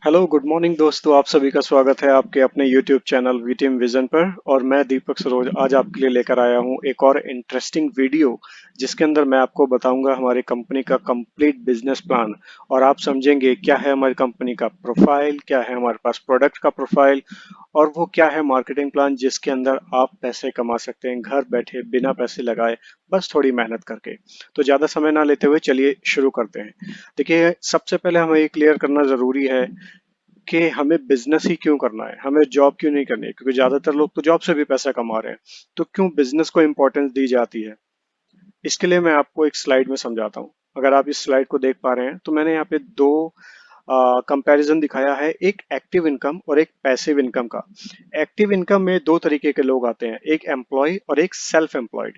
Hello good morning दोस्तों, आप सभी का स्वागत है आपके अपने YouTube channel V Team Vision पर। और मैं दीपक सरोज आज आपके लिए लेकर आया हूं एक और इंटरेस्टिंग वीडियो, जिसके अंदर मैं आपको बताऊंगा हमारी कंपनी का कंप्लीट बिजनेस प्लान। और आप समझेंगे क्या है हमारी कंपनी का प्रोफाइल, क्या है हमारे पास प्रोडक्ट का प्रोफाइल, और वो क्या है मार्केटिंग प्लान जिसके अंदर आप पैसे कमा सकते हैं घर बैठे बिना पैसे लगाए, बस थोड़ी मेहनत करके। तो ज्यादा समय ना लेते हुए चलिए शुरू करते हैं। देखिए, सबसे पहले हमें ये क्लियर करना जरूरी है कि हमें बिजनेस ही क्यों करना है, हमें जॉब क्यों नहीं करनी है, क्योंकि ज्यादातर लोग तो जॉब से भी पैसा कमा रहे हैं। तो क्यों बिजनेस को इंपॉर्टेंस दी जाती है, इसके लिए मैं आपको एक स्लाइड में समझाता हूँ। अगर आप इस स्लाइड को देख पा रहे हैं तो मैंने यहाँ पे दो कंपैरिजन दिखाया है, एक एक्टिव इनकम और एक पैसिव इनकम का। एक्टिव इनकम में दो तरीके के लोग आते हैं, एक एम्प्लॉय और एक सेल्फ एम्प्लॉयड।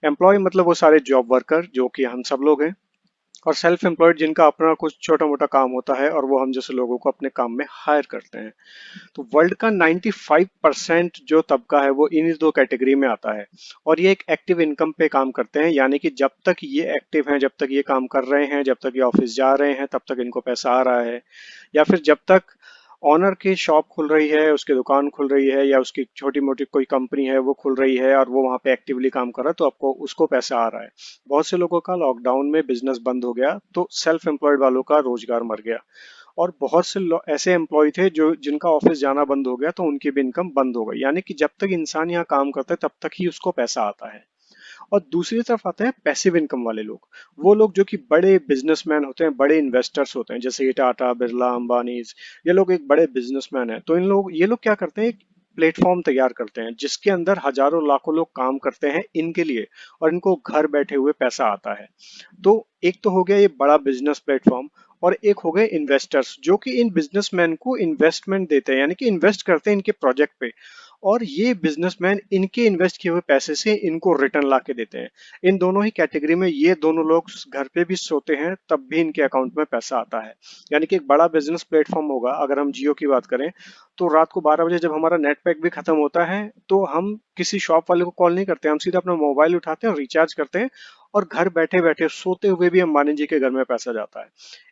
एम्प्लॉय मतलब वो सारे जॉब वर्कर जो कि हम सब लोग हैं, और सेल्फ एम्प्लॉयड जिनका अपना कुछ छोटा मोटा काम होता है और वो हम जैसे लोगों को अपने काम में हायर करते हैं। तो वर्ल्ड का 95% जो तबका है वो इन्हीं दो कैटेगरी में आता है। और ये एक एक्टिव इनकम पे काम करते हैं, यानी कि जब तक ये एक्टिव हैं, जब तक ये काम कर रहे हैं, जब तक ये ऑफिस जा रहे हैं, तब तक इनको पैसा आ रहा है। या फिर जब तक ऑनर की शॉप खुल रही है, उसकी दुकान खुल रही है, या उसकी छोटी मोटी कोई कंपनी है वो खुल रही है और वो वहां पे एक्टिवली काम कर रहा है, तो आपको उसको पैसा आ रहा है। बहुत से लोगों का लॉकडाउन में बिजनेस बंद हो गया तो सेल्फ एम्प्लॉयड वालों का रोजगार मर गया। और बहुत से ऐसे एम्प्लॉय थे जो जिनका ऑफिस जाना बंद हो गया तो उनकी भी इनकम बंद हो गई। यानी कि जब तक इंसान यहाँ काम करता है तब तक ही उसको पैसा आता है। और दूसरी तरफ आते हैं पैसिव इनकम वाले लोग, वो लोग जो कि बड़े बिजनेसमैन होते हैं, बड़े इन्वेस्टर्स होते हैं, जैसे ये टाटा बिरला अंबानी। ये लोग एक बड़े बिजनेसमैन हैं। तो इन लोग ये लोग क्या करते हैं, एक प्लेटफॉर्म तैयार करते हैं जिसके अंदर हजारों लाखों लोग काम करते हैं इनके लिए, और इनको घर बैठे हुए पैसा आता है। तो एक तो हो गया ये बड़ा बिजनेस प्लेटफॉर्म, और एक हो गए इन्वेस्टर्स जो कि इन बिजनेसमैन को इन्वेस्टमेंट देते हैं, यानी कि इन्वेस्ट करते हैं इनके प्रोजेक्ट पे। और ये बिजनेसमैन इनके इन्वेस्ट किए हुए पैसे से इनको रिटर्न ला के देते हैं। इन दोनों ही कैटेगरी में ये दोनों लोग घर पे भी सोते हैं तब भी इनके अकाउंट में पैसा आता है। यानी कि एक बड़ा बिजनेस प्लेटफॉर्म होगा, अगर हम जियो की बात करें, तो रात को 12 बजे जब हमारा नेट पैक भी खत्म होता है तो हम किसी शॉप वाले को कॉल नहीं करते, हम सीधा अपना मोबाइल उठाते हैं, रिचार्ज करते हैं, और घर बैठे बैठे सोते हुए भी अंबानी जी के घर में पैसा जाता है।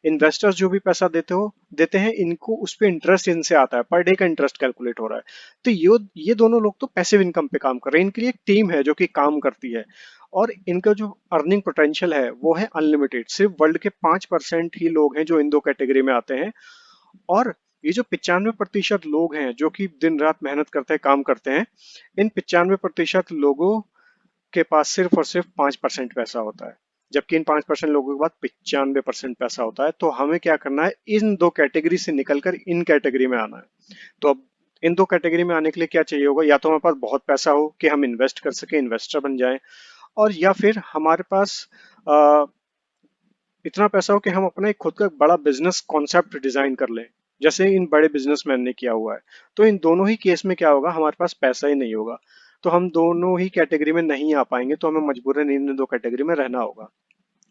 इन्वेस्टर्स जो भी पैसा देते हैं, इनको उस पर इंटरेस्ट इनसे आता है, पर डे का इंटरेस्ट कैलकुलेट हो रहा है। तो ये दोनों लोग तो पैसिव इनकम पे काम कर रहे हैं, इनके लिए एक टीम है जो कि काम करती है। और इनका जो अर्निंग पोटेंशियल है वो है अनलिमिटेड। सिर्फ वर्ल्ड के 5% ही लोग हैं जो इन दो कैटेगरी में आते हैं। और ये जो 95% लोग हैं जो कि दिन रात मेहनत करते हैं, काम करते हैं, इन 95% लोगों के पास सिर्फ और सिर्फ 5% पैसा होता है। जबकि इन 5% लोगों के पास 95% पैसा होता है। तो हमें क्या करना है, इन दो कैटेगरी से निकलकर इन कैटेगरी में आना है। तो अब इन दो कैटेगरी में आने के लिए क्या चाहिए होगा, या तो हमारे पास बहुत पैसा हो कि हम इन्वेस्ट कर सके, इन्वेस्टर बन जाए, और या फिर हमारे पास अ, इतना पैसा हो कि हम अपना एक खुद का बड़ा बिजनेस कॉन्सेप्ट डिजाइन कर लें, जैसे इन बड़े बिजनेसमैन ने किया हुआ है। तो इन दोनों ही केस में क्या होगा, हमारे पास पैसा ही नहीं होगा, तो हम दोनों ही कैटेगरी में नहीं आ पाएंगे, तो हमें मजबूरन इन दो कैटेगरी में रहना होगा।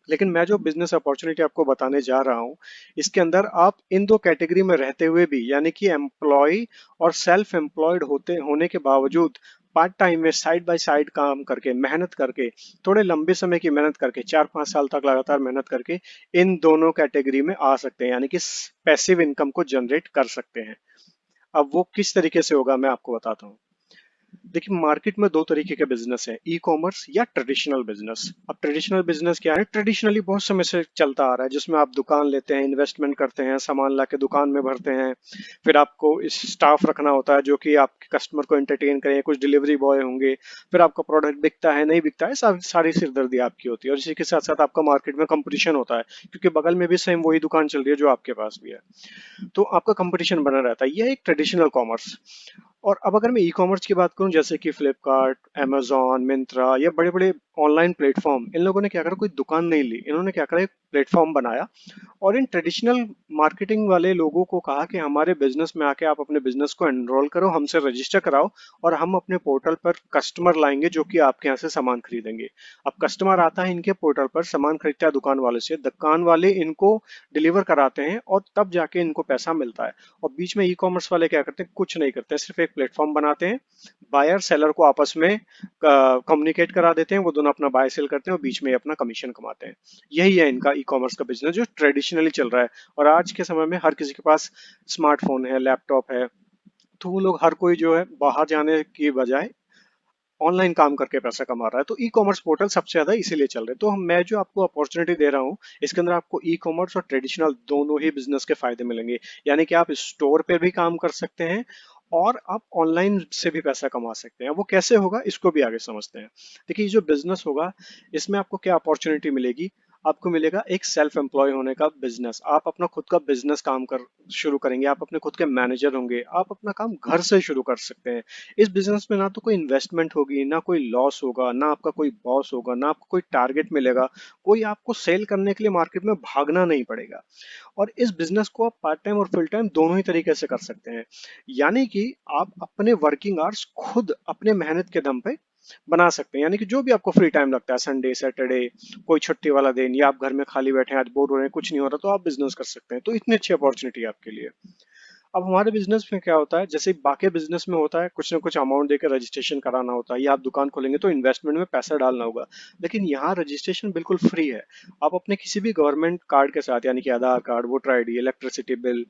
लेकिन मैं जो बिजनेस अपॉर्चुनिटी आपको बताने जा रहा हूँ, इसके अंदर आप इन दो कैटेगरी में रहते हुए भी, यानी कि एम्प्लॉय और सेल्फ एम्प्लॉयड होते होने के बावजूद, पार्ट टाइम में साइड बाय साइड काम करके, मेहनत करके, थोड़े लंबे समय की मेहनत करके, 4-5 साल तक लगातार मेहनत करके इन दोनों कैटेगरी में आ सकते हैं, यानी कि पैसिव इनकम को जनरेट कर सकते हैं। अब वो किस तरीके से होगा मैं आपको बताता हूँ। देखिए, मार्केट में दो तरीके के बिजनेस है, ई कॉमर्स या ट्रेडिशनल बिजनेस। अब ट्रेडिशनल बिजनेस क्या है, ट्रेडिशनली बहुत समय से चलता आ रहा है, जिसमें आप दुकान लेते हैं, इन्वेस्टमेंट करते हैं, सामान ला के दुकान में भरते हैं, फिर आपको इस स्टाफ रखना होता है जो कि आपके कस्टमर को एंटरटेन करें, कुछ डिलीवरी बॉय होंगे, फिर आपका प्रोडक्ट बिकता है नहीं बिकता है, सारी सिरदर्दी आपकी होती है। और इसी के साथ साथ आपका मार्केट में कंपटीशन होता है, क्योंकि बगल में भी सेम वही दुकान चल रही है जो आपके पास भी है। तो आपका कंपटीशन बना रहता है, यह एक ट्रेडिशनल कॉमर्स। और अब अगर मैं ई कॉमर्स की बात करूं, जैसे कि फ्लिपकार्ट, amazon, मिंत्रा, या बड़े बड़े ऑनलाइन प्लेटफॉर्म, इन लोगों ने क्या करा, कोई दुकान नहीं ली, इन्होंने क्या करा, एक प्लेटफॉर्म बनाया। और इन ट्रेडिशनल मार्केटिंग वाले लोगों को कहा कि हमारे बिजनेस में आके आप अपने बिजनेस को एनरोल करो, हमसे रजिस्टर कराओ, और हम अपने पोर्टल पर कस्टमर लाएंगे जो कि आपके यहाँ से सामान खरीदेंगे। अब कस्टमर आता है इनके पोर्टल पर, सामान खरीदता है दुकान वाले से, दुकान वाले इनको डिलीवर कराते हैं, और तब जाके इनको पैसा मिलता है। और बीच में ई कॉमर्स वाले क्या करते हैं, कुछ नहीं करते हैं, सिर्फ एक एक प्लेटफॉर्म बनाते हैं, बायर सेलर को आपस में कम्युनिकेट करा देते हैं, वो दोनों अपना बाय सेल करते हैं और बीच में अपना कमीशन कमाते हैं। यही है इनका ई कॉमर्स का बिजनेस जो ट्रेडिशनली चल रहा है। और आज के समय में हर किसी के पास स्मार्टफोन है, लैपटॉप है, तो वो लोग हर कोई जो है बाहर जाने की बजाय ऑनलाइन काम करके पैसा कमा रहा है। तो ई कॉमर्स पोर्टल सबसे ज्यादा इसीलिए चल रहे हैं। तो मैं जो आपको अपॉर्चुनिटी दे रहा हूँ, इसके अंदर आपको ई कॉमर्स और ट्रेडिशनल दोनों ही बिजनेस के फायदे मिलेंगे। यानी कि आप स्टोर पे भी काम कर सकते हैं और आप ऑनलाइन से भी पैसा कमा सकते हैं। वो कैसे होगा इसको भी आगे समझते हैं। देखिए, ये जो बिजनेस होगा इसमें आपको क्या अपॉर्चुनिटी मिलेगी। आपको मिलेगा एक सेल्फ एम्प्लॉय होने का बिजनेस। आप अपना खुद का बिजनेस काम कर शुरू करेंगे, आप अपने खुद के मैनेजर होंगे, आप अपना काम घर से शुरू कर सकते हैं। इस बिजनेस में ना तो कोई इन्वेस्टमेंट होगी, ना कोई लॉस होगा, ना आपका कोई बॉस होगा, ना आपको कोई टारगेट मिलेगा, कोई आपको सेल करने के लिए मार्केट में भागना नहीं पड़ेगा। और इस बिजनेस को आप पार्ट टाइम और फुल टाइम दोनों ही तरीके से कर सकते हैं। यानी कि आप अपने वर्किंग आवर्स खुद अपने मेहनत के दम पे बना सकते हैं। यानी कि जो भी आपको फ्री टाइम लगता है, संडे सैटरडे, कोई छुट्टी वाला दिन, या आप घर में खाली बैठे हैं, आज बोर हो रहे हैं, कुछ नहीं हो रहा, तो आप बिजनेस कर सकते हैं। तो इतनी अच्छी अपॉर्चुनिटी है आपके लिए। अब हमारे बिजनेस में क्या होता है, जैसे बाकी बिजनेस में होता है कुछ ना कुछ अमाउंट देकर रजिस्ट्रेशन कराना होता है, या आप दुकान खोलेंगे तो इन्वेस्टमेंट में पैसा डालना होगा। लेकिन यहाँ रजिस्ट्रेशन बिल्कुल फ्री है। आप अपने किसी भी गवर्नमेंट कार्ड के साथ, यानी कि Aadhaar card, voter ID, electricity bill,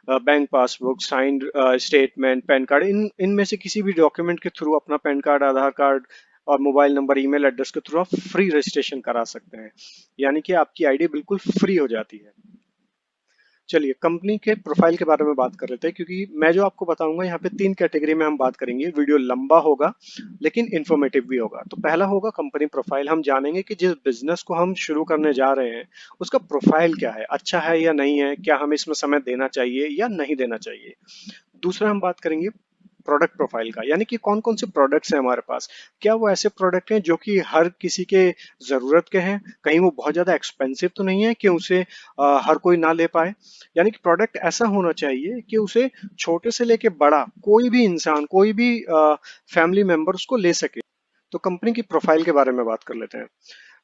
bank passbook, signed statement, PAN card, इन इनमें से किसी भी डॉक्यूमेंट के थ्रू अपना पैन कार्ड, आधार कार्ड और मोबाइल नंबर, ईमेल एड्रेस के थ्रू आप फ्री रजिस्ट्रेशन करा सकते हैं। यानी कि आपकी आईडी बिल्कुल फ्री हो जाती है। चलिए, कंपनी के प्रोफाइल के बारे में बात कर लेते हैं, क्योंकि मैं जो आपको बताऊंगा यहाँ पे 3 कैटेगरी में हम बात करेंगे। वीडियो लंबा होगा लेकिन इंफॉर्मेटिव भी होगा। तो पहला होगा कंपनी प्रोफाइल। हम जानेंगे कि जिस बिजनेस को हम शुरू करने जा रहे हैं उसका प्रोफाइल क्या है, अच्छा है या नहीं है, क्या हमें इसमें समय देना चाहिए या नहीं देना चाहिए। दूसरा हम बात करेंगे प्रोडक्ट प्रोफाइल का, यानी कि कौन कौन से प्रोडक्ट्स हैं हमारे पास। क्या वो ऐसे प्रोडक्ट हैं जो कि हर किसी के जरूरत के हैं, कहीं वो बहुत ज्यादा एक्सपेंसिव तो नहीं है कि उसे हर कोई ना ले पाए। यानी कि प्रोडक्ट ऐसा होना चाहिए कि उसे छोटे से लेके बड़ा कोई भी इंसान, कोई भी फैमिली मेंबर उसको ले सके। तो कंपनी की प्रोफाइल के बारे में बात कर लेते हैं।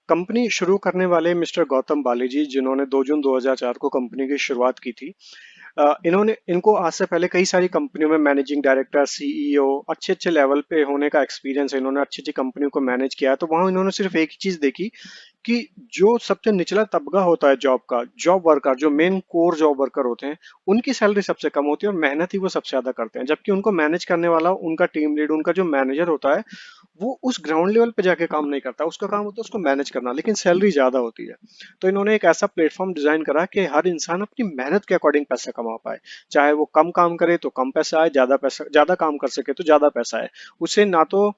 कंपनी शुरू करने वाले मिस्टर गौतम बालीजी, जिन्होंने 2 जून 2004 को कंपनी की शुरुआत की थी, इनको आज से पहले कई सारी कंपनियों में मैनेजिंग डायरेक्टर, सीईओ, अच्छे अच्छे लेवल पे होने का एक्सपीरियंस है। इन्होंने अच्छी अच्छी कंपनियों को मैनेज किया है। तो वहां इन्होंने सिर्फ एक ही चीज देखी कि जो सबसे निचला तबका होता है जॉब का, जॉब वर्कर, जो मेन कोर जॉब वर्कर होते हैं, उनकी सैलरी सबसे कम होती है और मेहनत ही वो सबसे ज्यादा करते हैं। जबकि उनको मैनेज करने वाला, उनका टीम लीड, उनका जो मैनेजर होता है, वो उस ग्राउंड लेवल पे जाके काम नहीं करता, उसका काम होता है उसको मैनेज करना, लेकिन सैलरी ज्यादा होती है। तो इन्होंने एक ऐसा प्लेटफॉर्म डिजाइन करा कि हर इंसान अपनी मेहनत के अकॉर्डिंग पैसा कमा पाए। चाहे वो कम काम करे तो कम पैसा आए, ज्यादा पैसा, ज्यादा काम कर सके तो ज्यादा पैसा आए। उसे ना तो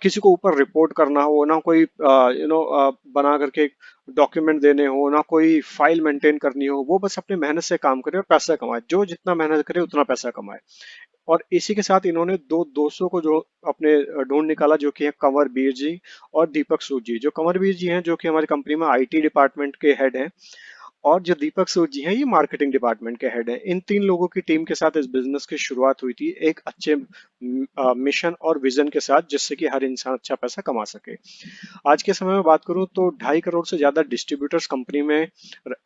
किसी को ऊपर रिपोर्ट करना हो, ना कोई बना करके डॉक्यूमेंट देने हो, ना कोई फाइल मेंटेन करनी हो। वो बस अपनी मेहनत से काम करे और पैसा कमाए, जो जितना मेहनत करे उतना पैसा कमाए। और इसी के साथ इन्होंने दो दोस्तों को जो अपने ढूंढ निकाला, जो कि है कंवर बीर जी और दीपक सूद जी। जो कंवर बीर जी हैं, जो कि हमारी कंपनी में आईटी डिपार्टमेंट के हेड हैं, और जो दीपक सूद जी हैं, ये मार्केटिंग डिपार्टमेंट के हेड हैं। इन 3 लोगों की टीम के साथ इस बिजनेस की शुरुआत हुई थी, एक अच्छे मिशन और विजन के साथ, जिससे कि हर इंसान अच्छा पैसा कमा सके। आज के समय में बात करूं तो 2.5 करोड़ से ज्यादा डिस्ट्रीब्यूटर्स कंपनी में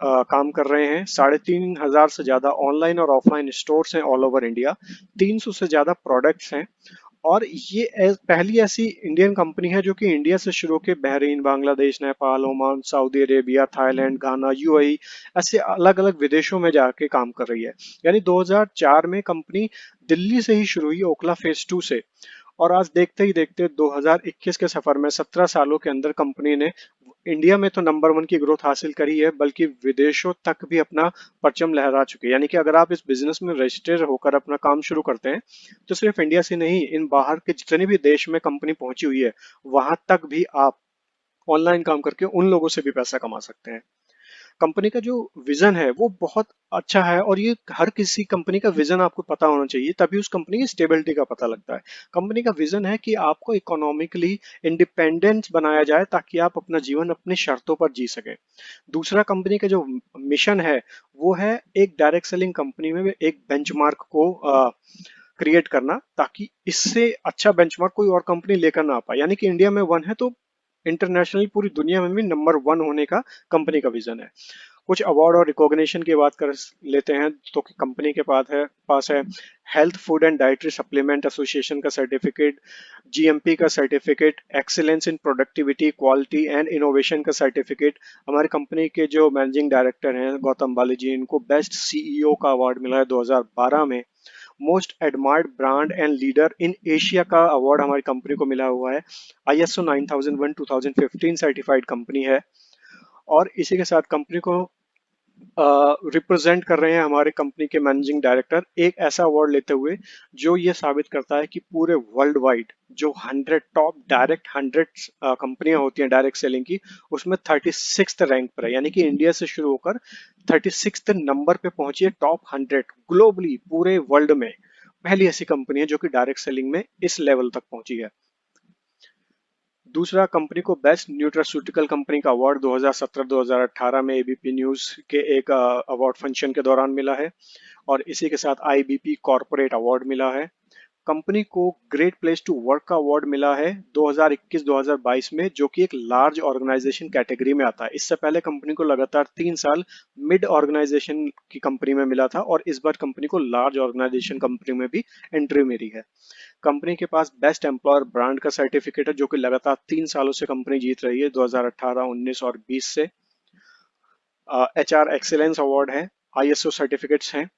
काम कर रहे हैं। 3,500 से ज्यादा ऑनलाइन और ऑफलाइन स्टोर्स हैं ऑल ओवर इंडिया। 300 से ज्यादा प्रोडक्ट्स हैं। और ये पहली ऐसी इंडियन कंपनी है जो कि इंडिया से शुरू होकर Bahrain, Bangladesh, Nepal, Oman, Saudi Arabia, Thailand, Ghana, UAE, ऐसे अलग अलग विदेशों में जाके काम कर रही है। यानी 2004 में कंपनी दिल्ली से ही शुरू हुई, ओखला फेज 2 से। और आज देखते ही देखते 2021 के सफर में 17 सालों के अंदर कंपनी ने इंडिया में तो नंबर 1 की ग्रोथ हासिल करी है, बल्कि विदेशों तक भी अपना परचम लहरा चुके हैं। यानी कि अगर आप इस बिजनेस में रजिस्टर होकर अपना काम शुरू करते हैं, तो सिर्फ इंडिया से नहीं, इन बाहर के जितने भी देश में कंपनी पहुंची हुई है, वहां तक भी आप ऑनलाइन काम करके उन लोगों से भी पैसा कमा सकते हैं। कंपनी का जो विजन है वो बहुत अच्छा है, और ये हर किसी कंपनी का विजन आपको पता होना चाहिए, तभी उस कंपनी की स्टेबिलिटी का पता लगता है। कंपनी का विजन है कि आपको इकोनॉमिकली इंडिपेंडेंट बनाया जाए, ताकि आप अपना जीवन अपनी शर्तों पर जी सके। दूसरा, कंपनी का जो मिशन है वो है एक डायरेक्ट सेलिंग कंपनी में एक बेंचमार्क को क्रिएट करना, ताकि इससे अच्छा बेंचमार्क कोई और कंपनी लेकर ना आ पाए। यानी कि इंडिया में 1 है तो इंटरनेशनली पूरी दुनिया में भी नंबर 1 होने का कंपनी का विजन है। कुछ अवार्ड और रिकॉग्निशन की बात कर लेते हैं तो कंपनी के पास है health food and dietary supplement association का सर्टिफिकेट, जीएमपी का certificate, excellence in productivity quality and innovation का सर्टिफिकेट। हमारी कंपनी के जो मैनेजिंग डायरेक्टर हैं गौतम बाली जी, इनको बेस्ट सीईओ का अवार्ड मिला है 2012 में। Most admired brand and leader in Asia का अवार्ड हमारी कंपनी को मिला हुआ है। आईएसओ 9001 2015 सर्टिफाइड कंपनी है। और इसी के साथ कंपनी को रिप्रेजेंट कर रहे हैं हमारे कंपनी के मैनेजिंग डायरेक्टर एक ऐसा अवार्ड लेते हुए जो ये साबित करता है कि पूरे वर्ल्ड वाइड जो 100 टॉप डायरेक्ट 100 कंपनियां होती हैं डायरेक्ट सेलिंग की, उसमें 36th रैंक पर है, यानी कि इंडिया से शुरू होकर 36th नंबर पे पहुंची है टॉप 100 ग्लोबली पूरे वर्ल्ड में। पहली ऐसी कंपनी है जो कि डायरेक्ट सेलिंग में इस लेवल तक पहुंची है। दूसरा, कंपनी को बेस्ट न्यूट्रास्यूटिकल कंपनी का अवार्ड 2017-2018 में एबीपी न्यूज के एक अवार्ड फंक्शन के दौरान मिला है। और इसी के साथ आईबीपी कॉर्पोरेट अवार्ड मिला है। कंपनी को ग्रेट प्लेस टू वर्क का अवार्ड मिला है 2021-2022 में, जो कि एक लार्ज ऑर्गेनाइजेशन कैटेगरी में आता है। इससे पहले कंपनी को लगातार 3 साल मिड ऑर्गेनाइजेशन की कंपनी में मिला था और इस बार कंपनी को लार्ज ऑर्गेनाइजेशन कंपनी में भी एंट्री मिली है। कंपनी के पास बेस्ट एम्प्लॉयर ब्रांड का सर्टिफिकेट है जो कि लगातार 3 सालों से कंपनी जीत रही है, 2018, 19 और 20 से। एचआर एक्सीलेंस अवार्ड है, आईएसओ सर्टिफिकेट्स हैं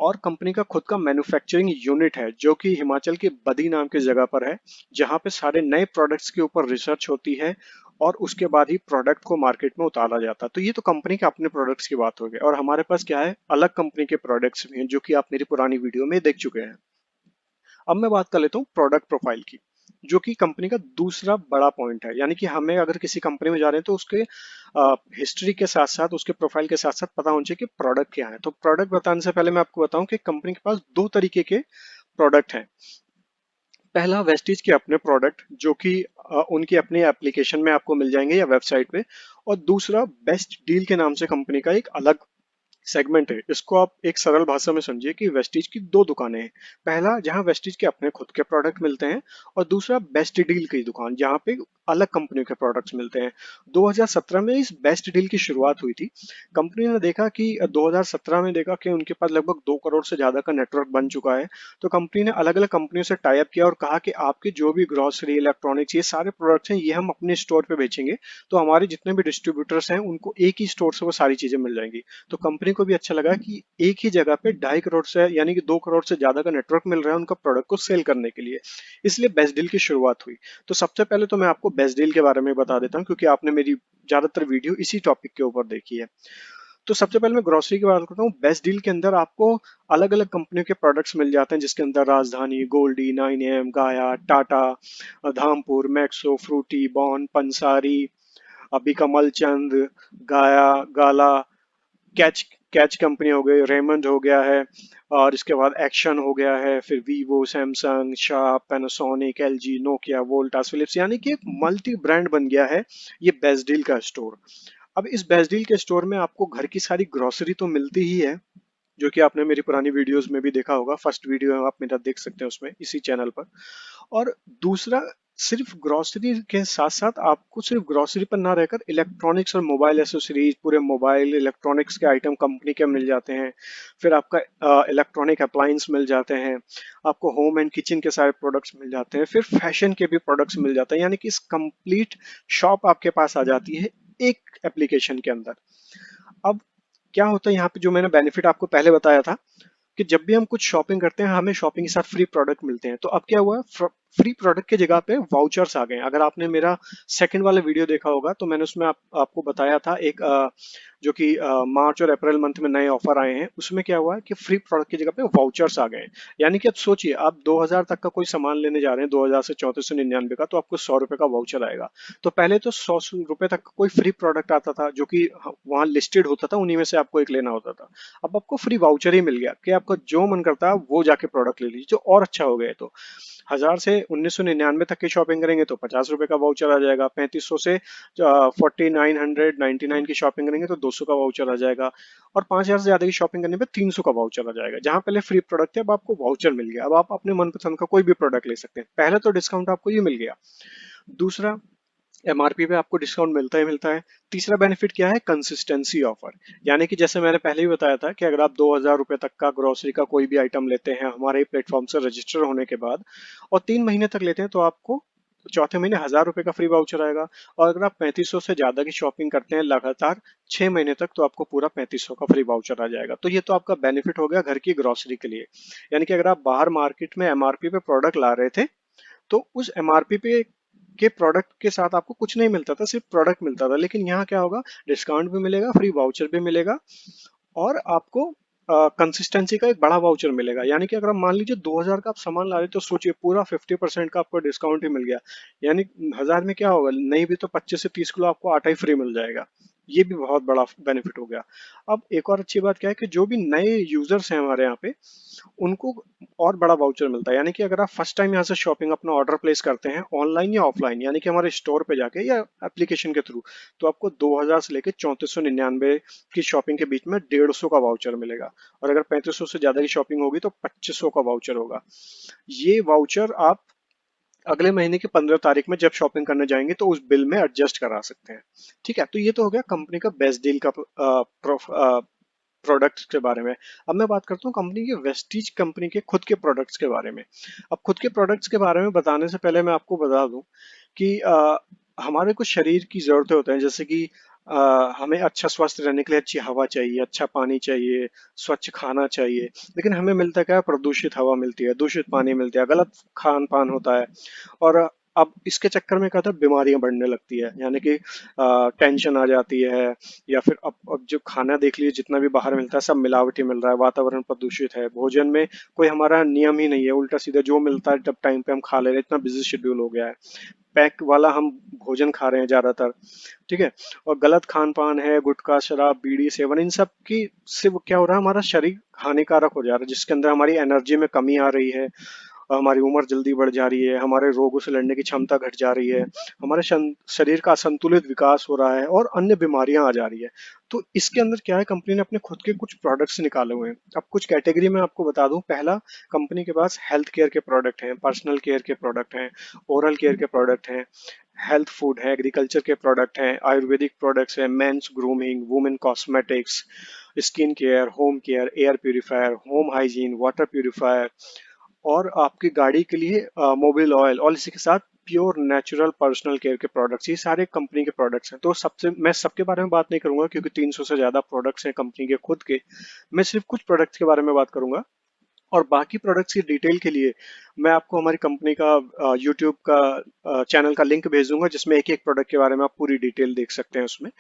और कंपनी का खुद का मैन्युफैक्चरिंग यूनिट है जो कि हिमाचल के बद्दी नाम की जगह पर है, जहां पे सारे नए प्रोडक्ट्स के ऊपर रिसर्च होती है और उसके बाद ही प्रोडक्ट को मार्केट में उतारा जाता है। तो ये तो कंपनी के अपने प्रोडक्ट्स की बात हो गई और हमारे पास क्या है, अलग कंपनी के प्रोडक्ट्स भी हैं जो कि आप मेरी पुरानी वीडियो में देख चुके हैं। अब मैं बात कर लेता हूँ प्रोडक्ट प्रोफाइल की, जो कि कंपनी का दूसरा बड़ा पॉइंट है। यानी कि हमें अगर किसी कंपनी में जा रहे हैं तो उसके हिस्ट्री के साथ साथ उसके प्रोफाइल के साथ साथ पता होना चाहिए कि प्रोडक्ट क्या है। तो प्रोडक्ट बताने से पहले मैं आपको बताऊं कि कंपनी के पास दो तरीके के प्रोडक्ट हैं। पहला, वेस्टीज के अपने प्रोडक्ट जो कि उनकी अपनी एप्लीकेशन में आपको मिल जाएंगे या वेबसाइट पे। और दूसरा, बेस्ट डील के नाम से कंपनी का एक अलग सेगमेंट है। इसको आप एक सरल भाषा में समझिए कि वेस्टीज की दो दुकानें हैं। पहला, जहां वेस्टीज के अपने खुद के प्रोडक्ट मिलते हैं और दूसरा बेस्ट डील की दुकान जहां पे अलग कंपनियों के प्रोडक्ट्स मिलते हैं। 2017 में इस बेस्ट डील की शुरुआत हुई थी। कंपनी ने देखा कि 2017 में देखा कि उनके पास लगभग 2 करोड़ से ज्यादा का नेटवर्क बन चुका है। तो कंपनी ने अलग अलग कंपनियों से टाई अप किया और कहा कि आपके जो भी ग्रोसरी इलेक्ट्रॉनिक्स ये सारे प्रोडक्ट्स हैं ये हम अपने स्टोर पे बेचेंगे, तो हमारे जितने भी डिस्ट्रीब्यूटर्स हैं उनको एक ही स्टोर से वो सारी चीजें मिल जाएंगी। तो कंपनी को भी अच्छा लगा कि एक ही जगह पे 2.5 करोड़ से यानी कि 2 करोड़ से ज्यादा का नेटवर्क मिल रहा है उनका प्रोडक्ट को सेल करने के लिए। इसलिए बेस्ट डील की शुरुआत हुई। तो सबसे पहले तो मैं आपको बेस्ट डील के बारे में बता देता हूँ क्योंकि आपने मेरी ज्यादातर वीडियो इसी टॉपिक के ऊपर देखी है। तो सबसे पहले मैं ग्रोसरी की बात करता हूँ। बेस्ट डील के अंदर आपको अलग अलग कंपनियों के प्रोडक्ट्स मिल जाते हैं, जिसके अंदर राजधानी, गोल्डी, 9AM, गाया, टाटा, धामपुर, मैक्सो, फ्रूटी, बॉन, पंसारी, अभी कमल चंद, गाया, गाला, कैच कैच कंपनी हो गई, रेमंड हो गया है और इसके बाद एक्शन हो गया है, फिर Vivo, Samsung, Sharp, Panasonic, LG, Nokia, Voltas, Philips, यानी कि एक मल्टी ब्रांड बन गया है ये बेस्ट डील का स्टोर। अब इस बेस्ट डील के स्टोर में आपको घर की सारी ग्रोसरी तो मिलती ही है, जो कि आपने मेरी पुरानी वीडियोस में भी देखा होगा। फर्स्ट वीडियो आप मेरा देख सकते हैं उसमें, इसी चैनल पर। और दूसरा, सिर्फ ग्रोसरी के साथ साथ आपको सिर्फ ग्रोसरी पर ना रहकर इलेक्ट्रॉनिक्स और मोबाइल एसेसरीज, पूरे मोबाइल इलेक्ट्रॉनिक्स के आइटम कंपनी के मिल जाते हैं। फिर आपका इलेक्ट्रॉनिक अप्लायंस मिल जाते हैं, आपको होम एंड किचन के सारे प्रोडक्ट्स मिल जाते हैं, फिर फैशन के भी प्रोडक्ट्स मिल जाते हैं। यानी कि इस कंप्लीट शॉप आपके पास आ जाती है एक एप्लीकेशन के अंदर। अब क्या होता है यहाँ पे, जो मैंने बेनिफिट आपको पहले बताया था कि जब भी हम कुछ शॉपिंग करते हैं हमें शॉपिंग के साथ फ्री प्रोडक्ट मिलते हैं। तो अब क्या हुआ, फ्री प्रोडक्ट की जगह पे वाउचर्स आ गए हैं। अगर आपने मेरा सेकंड वाला वीडियो देखा होगा तो मैंने उसमें आपको बताया था एक जो कि मार्च और अप्रैल मंथ में नए ऑफर आए हैं। उसमें क्या हुआ है कि फ्री प्रोडक्ट की जगह पे वाउचर्स आ गए हैं। यानी कि अब सोचिए, आप 2000 तक का कोई सामान लेने जा रहे हैं, 2000 से 3499 का, तो आपको 100 रुपए का वाउचर आएगा। तो पहले तो 100 रुपए तक का कोई फ्री प्रोडक्ट आता था जो कि वहां लिस्टेड होता था, उन्हीं में से आपको एक लेना होता था। अब आपको फ्री वाउचर ही मिल गया कि आपका जो मन करता है वो जाके प्रोडक्ट ले लीजिए, जो और अच्छा हो गया। तो 1000 से 1999 तक की शॉपिंग करेंगे तो 50 रुपए का वाउचर आ जाएगा। 3500 से 4999 की शॉपिंग करेंगे तो 200 का वाउचर आ जाएगा। और 5000 से ज्यादा की शॉपिंग करने पे 300 का वाउचर आ जाएगा। जहां पहले फ्री प्रोडक्ट थे अब आपको वाउचर मिल गया। अब आप अपने मनपसंद का कोई भी प्रोडक्ट ले सकते हैं। पहले तो डिस्काउंट आपको ये मिल गया। दूसरा, एमआरपी पे आपको डिस्काउंट मिलता ही मिलता है। तीसरा बेनिफिट क्या है, कंसिस्टेंसी ऑफर। यानी कि जैसे मैंने पहले ही बताया था कि अगर आप 2,000 रुपये तक का ग्रोसरी का कोई भी आइटम लेते हैं हमारे प्लेटफॉर्म से रजिस्टर होने के बाद और 3 महीने तक लेते हैं तो आपको चौथे महीने 1,000 रुपये का फ्री वाउचर आएगा। और अगर आप 3500 से ज्यादा की शॉपिंग करते हैं लगातार 6 महीने तक तो आपको पूरा 3500 का फ्री वाउचर आ जाएगा। तो ये तो आपका बेनिफिट हो गया घर की ग्रोसरी के लिए। यानी कि अगर आप बाहर मार्केट में एमआरपी पे प्रोडक्ट ला रहे थे तो उस एमआरपी पे के प्रोडक्ट के साथ आपको कुछ नहीं मिलता था, सिर्फ प्रोडक्ट मिलता था। लेकिन यहाँ क्या होगा, डिस्काउंट भी मिलेगा, फ्री वाउचर भी मिलेगा और आपको कंसिस्टेंसी का एक बड़ा वाउचर मिलेगा। यानी कि अगर आप मान लीजिए 2,000 का आप सामान ला रहे तो सोचिए पूरा 50% का आपको डिस्काउंट ही मिल गया। यानी 1,000 में क्या होगा, नहीं भी तो 25 से 30 किलो आपको आटा ही फ्री मिल जाएगा। ये भी बहुत बड़ा बेनिफिट हो गया। अब एक और अच्छी बात क्या है कि जो भी नए यूजर्स हैं हमारे यहाँ पे उनको और बड़ा वाउचर मिलता है। यानी कि अगर आप फर्स्ट टाइम यहाँ से शॉपिंग अपना ऑर्डर प्लेस करते हैं ऑनलाइन या ऑफलाइन, यानी कि हमारे स्टोर पे जाके या एप्लीकेशन के थ्रू, तो आपको 2,000 से लेकर 3,499 की शॉपिंग के बीच में 150 का वाउचर मिलेगा। और अगर 3,500 से ज्यादा की शॉपिंग होगी तो 2,500 का वाउचर होगा। ये वाउचर आप अगले महीने की 15 तारीख में जब शॉपिंग करने जाएंगे तो उस बिल में एडजस्ट करा सकते हैं। ठीक है, तो ये तो हो गया कंपनी का बेस्ट डील का प्रोडक्ट्स के बारे में। अब मैं बात करता हूँ कंपनी के वेस्टीज कंपनी के खुद के प्रोडक्ट्स के बारे में। अब खुद के प्रोडक्ट्स के बारे में बताने से पहले मैं आपको बता दूं कि हमारे कुछ शरीर की जरूरतें होते हैं, जैसे कि हमें अच्छा स्वस्थ रहने के लिए अच्छी हवा चाहिए, अच्छा पानी चाहिए, स्वच्छ खाना चाहिए। लेकिन हमें मिलता क्या है, प्रदूषित हवा मिलती है, दूषित पानी मिलती है, गलत खान पान होता है। और अब इसके चक्कर में क्या होता है, बीमारियां बढ़ने लगती है। यानी कि टेंशन आ जाती है, या फिर अब जो खाना देख लीजिए जितना भी बाहर मिलता है सब मिलावटी मिल रहा है, वातावरण प्रदूषित है, भोजन में कोई हमारा नियम ही नहीं है, उल्टा सीधा जो मिलता है जब टाइम पे हम खा ले रहे हैं। इतना बिजी शेड्यूल हो गया है, पैक वाला हम भोजन खा रहे हैं ज्यादातर। ठीक है, और गलत खान पान है, गुटखा शराब बीड़ी सेवन, इन सब की से वो क्या हो रहा है, हमारा शरीर हानिकारक हो जा रहा है, जिसके अंदर हमारी एनर्जी में कमी आ रही है, हमारी उम्र जल्दी बढ़ जा रही है, हमारे रोगों से लड़ने की क्षमता घट जा रही है, हमारे शरीर का असंतुलित विकास हो रहा है और अन्य बीमारियां आ जा रही है। तो इसके अंदर क्या है, कंपनी ने अपने खुद के कुछ प्रोडक्ट्स निकाले हुए हैं। अब कुछ कैटेगरी में आपको बता दूं, पहला, कंपनी के पास हेल्थ केयर के प्रोडक्ट हैं, पर्सनल केयर के प्रोडक्ट हैं, ओरल केयर के प्रोडक्ट हैं, हेल्थ फूड है, एग्रीकल्चर के प्रोडक्ट हैं, आयुर्वेदिक प्रोडक्ट्स हैं, mains grooming, women cosmetics, skin care, home care, air purifier, home hygiene, water purifier, और आपकी गाड़ी के लिए मोबिल ऑयल, और इसी के साथ प्योर नेचुरल पर्सनल केयर के प्रोडक्ट्स। ये सारे कंपनी के प्रोडक्ट्स हैं। तो सबसे मैं सबके बारे में बात नहीं करूंगा क्योंकि 300 से ज्यादा प्रोडक्ट्स हैं कंपनी के खुद के। मैं सिर्फ कुछ प्रोडक्ट्स के बारे में बात करूंगा। और बाकी प्रोडक्ट्स की डिटेल के लिए मैं आपको हमारी कंपनी का यूट्यूब का चैनल का लिंक भेज दूंगा, जिसमें एक एक प्रोडक्ट के बारे में आप पूरी डिटेल देख सकते हैं उसमें।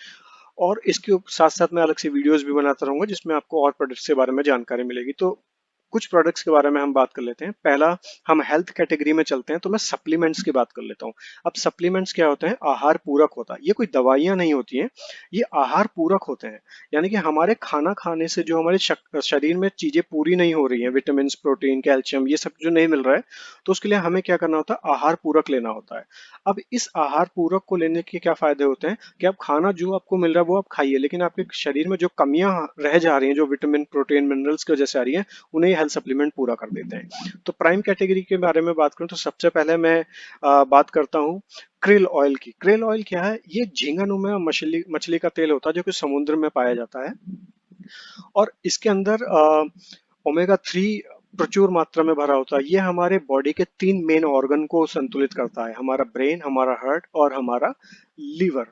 और इसके साथ साथ मैं अलग से वीडियोस भी बनाता रहूंगा जिसमें आपको और प्रोडक्ट्स के बारे में जानकारी मिलेगी। तो कुछ प्रोडक्ट्स के बारे में हम बात कर लेते हैं। पहला, हम हेल्थ कैटेगरी में चलते हैं तो मैं सप्लीमेंट्स की बात कर लेता हूँ। अब सप्लीमेंट्स क्या होते हैं, आहार पूरक होता है। ये कोई दवाइयां नहीं होती हैं, ये आहार पूरक होते हैं। यानी कि हमारे खाना खाने से जो हमारे शरीर में चीजें पूरी नहीं हो रही हैं, विटामिन, प्रोटीन, कैल्शियम, ये सब जो नहीं मिल रहा है, तो उसके लिए हमें क्या करना होता है, आहार पूरक लेना होता है। अब इस आहार पूरक को लेने के क्या फायदे होते हैं कि आप खाना जो आपको मिल रहा है वो आप खाइए, लेकिन आपके शरीर में जो कमियां रह जा रही हैं, जो विटामिन, प्रोटीन, मिनरल्स की वजह से आ रही हैं, उन्हें हेल्थ सप्लीमेंट पूरा कर देते हैं। तो प्राइम कैटेगरी के बारे में बात करूं तो सबसे पहले मैं बात करता हूं क्रिल ऑयल की। क्रिल ऑयल क्या है, ये झींगानुमा मछली मछली का तेल होता है जो कि समुद्र में पाया जाता है। और इसके अंदर ओमेगा 3 प्रचुर मात्रा में भरा होता है। ये हमारे बॉडी के 3 मेन ऑर्गन को संतुलित करता है, हमारा ब्रेन, हमारा हार्ट और हमारा लीवर।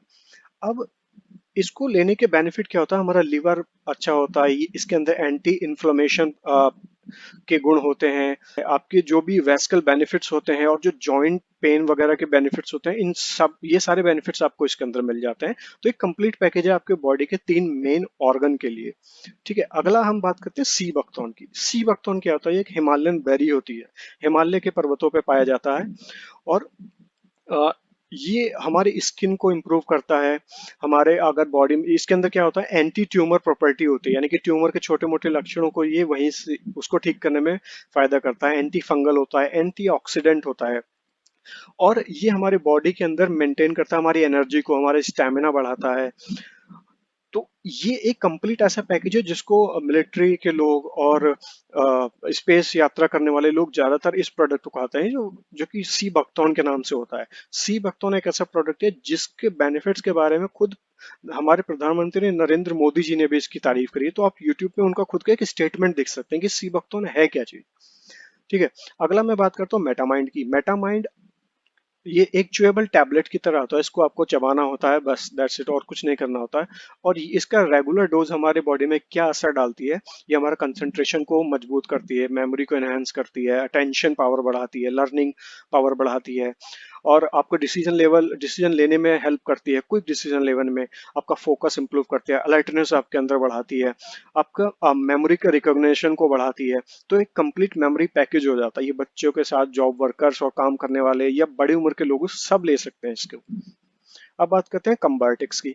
अब इसको लेने के बेनिफिट क्या होता है, हमारा लीवर अच्छा होता है, इसके अंदर एंटी इन्फ्लेमेशन के गुण होते हैं, आपके जो भी वेस्कल बेनिफिट्स होते हैं और जो जॉइंट पेन वगैरह के बेनिफिट्स होते हैं, इन सब ये सारे बेनिफिट्स आपको इसके अंदर मिल जाते हैं। तो एक कंप्लीट पैकेज है आपके बॉडी के 3 मेन ऑर्गन के लिए। ठीक है, अगला हम बात करते हैं सी बकथॉर्न की। सी बकथॉर्न क्या होता है, ये एक हिमालयन बेरी होती है, हिमालय के पर्वतों पे पाया जाता है। और अ, ये हमारी स्किन को इम्प्रूव करता है। हमारे अगर बॉडी में इसके अंदर क्या होता है, एंटी ट्यूमर प्रॉपर्टी होती है, यानी कि ट्यूमर के छोटे मोटे लक्षणों को ये वहीं से उसको ठीक करने में फायदा करता है। एंटी फंगल होता है, एंटी ऑक्सीडेंट होता है। और ये हमारे बॉडी के अंदर मेंटेन करता है हमारी एनर्जी को, हमारा स्टेमिना बढ़ाता है। तो ये एक कंप्लीट ऐसा पैकेज है जिसको मिलिट्री के लोग और स्पेस यात्रा करने वाले लोग ज्यादातर इस प्रोडक्ट को खाते हैं, जो जो कि सी बकथॉर्न के नाम से होता है। सी बकथॉर्न एक ऐसा प्रोडक्ट है जिसके बेनिफिट्स के बारे में खुद हमारे प्रधानमंत्री नरेंद्र मोदी जी ने भी इसकी तारीफ करी है। तो आप यूट्यूब पे उनका खुद का एक स्टेटमेंट देख सकते हैं कि सी बकथॉर्न है क्या चीज। ठीक है। अगला मैं बात करता हूँ मेटामाइंड की। मेटामाइंड ये एक च्यूएबल टैबलेट की तरह होता है, इसको आपको चबाना होता है बस, दैट्स इट, और कुछ नहीं करना होता है। और इसका रेगुलर डोज हमारे बॉडी में क्या असर डालती है, ये हमारा कंसंट्रेशन को मजबूत करती है, मेमोरी को एनहांस करती है, अटेंशन पावर बढ़ाती है, लर्निंग पावर बढ़ाती है, और आपको डिसीजन लेने में हेल्प करती है, क्विक डिसीजन लेने में आपका फोकस इंप्रूव करती है, अलर्टनेस आपके अंदर बढ़ाती है, आपका मेमोरी के रिकॉग्निशन को बढ़ाती है। तो एक कंप्लीट मेमोरी पैकेज हो जाता है। ये बच्चों के साथ जॉब वर्कर्स और काम करने वाले या बड़ी उम्र के लोग सब ले सकते हैं इसको। अब बात करते हैं कंबायोटिक्स की।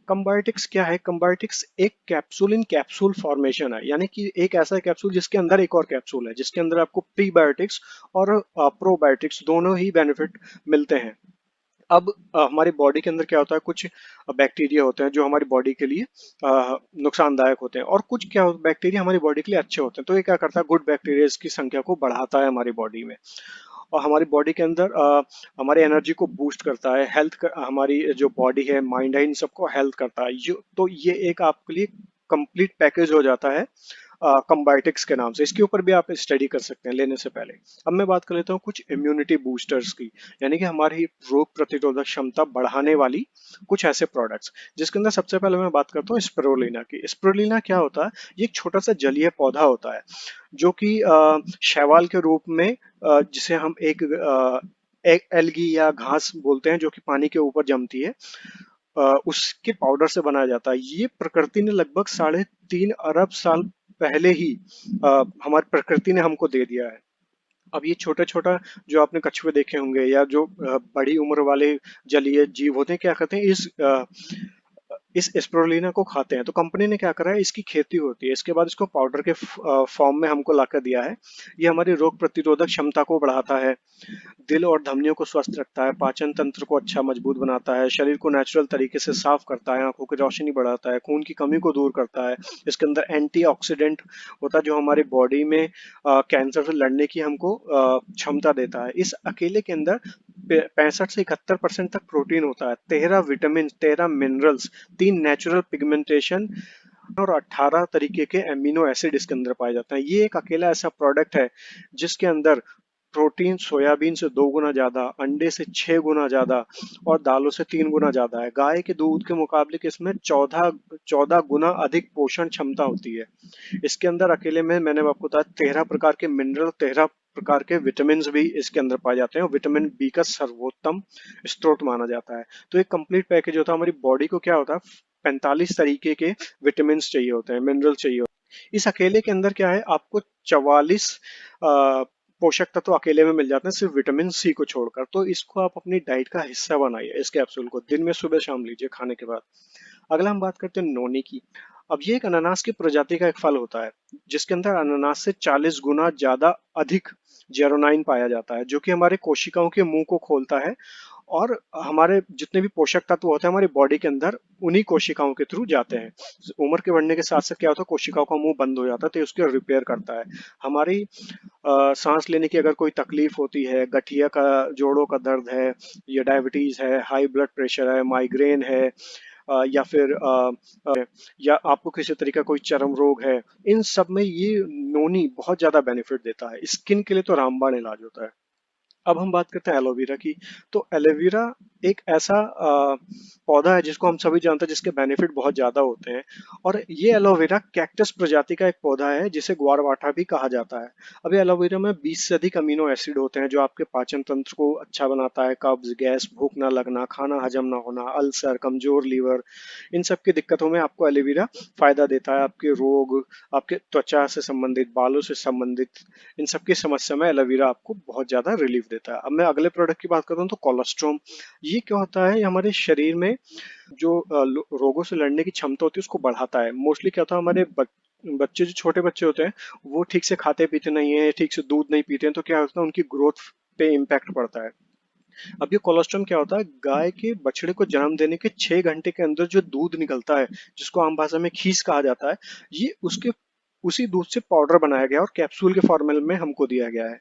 कंबायोटिक्स क्या है? कंबायोटिक्स एक कैप्सूल इन कैप्सूल फॉर्मेशन है, यानी कि एक ऐसा कैप्सूल जिसके अंदर एक और कैप्सूल है, जिसके अंदर आपको प्रीबायोटिक्स और प्रोबायोटिक्स दोनों ही बेनिफिट मिलते हैं। अब हमारी बॉडी के अंदर क्या होता है, कुछ बैक्टीरिया होते हैं जो हमारी बॉडी के लिए नुकसानदायक होते हैं, और कुछ क्या बैक्टीरिया हमारी बॉडी के लिए अच्छे होते हैं। तो ये क्या करता है, गुड बैक्टीरिया की संख्या को बढ़ाता है हमारी बॉडी में, और हमारी बॉडी के अंदर हमारी एनर्जी को बूस्ट करता है, हमारी जो बॉडी है, माइंड है, इन सबको हेल्थ करता है। तो ये एक आपके लिए कंप्लीट पैकेज हो जाता है कंबायोटिक्स के नाम से। इसके ऊपर भी आप स्टडी कर सकते हैं लेने से पहले। अब मैं बात कर लेता हूँ कुछ इम्यूनिटी बूस्टर्स की, यानी कि हमारी रोग प्रतिरोधक क्षमता बढ़ाने वाली कुछ ऐसे प्रोडक्ट्स, जिसके अंदर सबसे पहले मैं बात करता हूँ स्पिरुलिना की। स्पिरुलिना क्या होता है? ये एक छोटा सा जलीय पौधा होता है जो कि शैवाल के रूप में जिसे हम एक एल्गी या घास बोलते हैं, जो कि पानी के ऊपर जमती है, उसके पाउडर से बनाया जाता है। ये प्रकृति ने लगभग 3.5 अरब साल पहले ही हमारी प्रकृति ने हमको दे दिया है। अब ये छोटा छोटा जो आपने कछुए देखे होंगे या जो बड़ी उम्र वाले जलीय जीव होते हैं, क्या करते हैं, इस स्पिरुलिना को खाते हैं। तो कंपनी ने क्या करा है, इसकी खेती होती है, इसके बाद इसको पाउडर के फॉर्म में हमको लाकर दिया है। ये हमारी रोग प्रतिरोधक क्षमता को बढ़ाता है, दिल और धमनियों को स्वस्थ रखता है, पाचन तंत्र को अच्छा मजबूत बनाता है, शरीर को नेचुरल तरीके से साफ करता है, आंखों की रोशनी बढ़ाता है, खून की कमी को दूर करता है। इसके अंदर एंटीऑक्सीडेंट होता है जो हमारे बॉडी में कैंसर से लड़ने की हमको क्षमता देता है। इस अकेले के अंदर 65 से 71% तक प्रोटीन होता है, 13 विटामिन, 13 मिनरल्स, 3 नेचुरल पिगमेंटेशन और 18 तरीके के एमिनो एसिड इसके अंदर पाए जाते हैं। ये एक अकेला ऐसा प्रोडक्ट है जिसके अंदर प्रोटीन सोयाबीन से 2 गुना ज्यादा, अंडे से 6 गुना ज्यादा, और दालों से 3 गुना ज्यादा है। गाय के दूध के मुकाबले इसमें 14 गुना अधिक पोषण क्षमता होती है। इसके अंदर अकेले में मैंने आपको बताया 13 प्रकार के मिनरल, 13 प्रकार के विटामिन भी इसके अंदर पाए जाते हैं, और विटामिन बी का सर्वोत्तम स्रोत माना जाता है। तो एक कंप्लीट पैकेज होता है। हमारी बॉडी को क्या होता है, 45 तरीके के विटामिन चाहिए होते हैं, मिनरल चाहिए होते हैं। इस अकेले के अंदर क्या है, आपको 44 पोषक तत्व अकेले में मिल जाते हैं, सिर्फ विटामिन सी को छोड़कर। तो इसको आप अपनी डाइट का हिस्सा बनाइए, इस कैप्सूल को दिन में सुबह शाम लीजिए खाने के बाद। अगला हम बात करते हैं नोनी की। अब ये एक अनानास की प्रजाति का एक फल होता है जिसके अंदर अनानास से 40 गुना ज्यादा अधिक जेरोनाइन पाया जाता है, जो कि हमारे कोशिकाओं के मुंह को खोलता है, और हमारे जितने भी पोषक तत्व होते हैं हमारी बॉडी के अंदर उन्हीं कोशिकाओं के थ्रू जाते हैं। उम्र के बढ़ने के साथ साथ क्या होता है, कोशिकाओं का मुंह बंद हो जाता है, तो उसको रिपेयर करता है। हमारी सांस लेने की अगर कोई तकलीफ होती है, गठिया का, जोड़ों का दर्द है, या डायबिटीज है, हाई ब्लड प्रेशर है, माइग्रेन है, या फिर या आपको किसी तरीके का कोई चर्म रोग है, इन सब में ये नोनी बहुत ज्यादा बेनिफिट देता है। स्किन के लिए तो रामबाण इलाज होता है। अब हम बात करते हैं एलोवेरा की। तो एलोवेरा एक ऐसा पौधा है जिसको हम सभी जानते हैं, जिसके बेनिफिट बहुत ज्यादा होते हैं। और ये एलोवेरा कैक्टस प्रजाति का एक पौधा है जिसे ग्वारवाठा भी कहा जाता है। अब ये एलोवेरा में 20 से अधिक अमीनो एसिड होते हैं जो आपके पाचन तंत्र को अच्छा बनाता है। कब्ज, गैस, भूख ना लगना, खाना हजम ना होना, अल्सर, कमजोर लीवर, इन सब की दिक्कतों में आपको एलोवेरा फायदा देता है। आपके रोग, आपके त्वचा से संबंधित, बालों से संबंधित, इन सब की समस्या में एलोवेरा आपको बहुत ज्यादा रिलीफ देता है। अब मैं अगले प्रोडक्ट की बात करता हूँ तो कोलेस्ट्रॉम। ये क्या होता है, ये हमारे शरीर में जो रोगों से लड़ने की क्षमता होती है उसको बढ़ाता है। मोस्टली क्या होता है, हमारे बच्चे, जो छोटे बच्चे होते हैं, वो ठीक से खाते पीते नहीं है, ठीक से दूध नहीं पीते हैं, तो क्या होता है, उनकी ग्रोथ पे इम्पैक्ट पड़ता है। अब ये कोलोस्ट्रम क्या होता है, गाय के बछड़े को जन्म देने के 6 घंटे के अंदर जो दूध निकलता है, जिसको आम भाषा में खीस कहा जाता है, ये उसके उसी दूध से पाउडर बनाया गया और कैप्सूल के फॉर्मेट में हमको दिया गया है।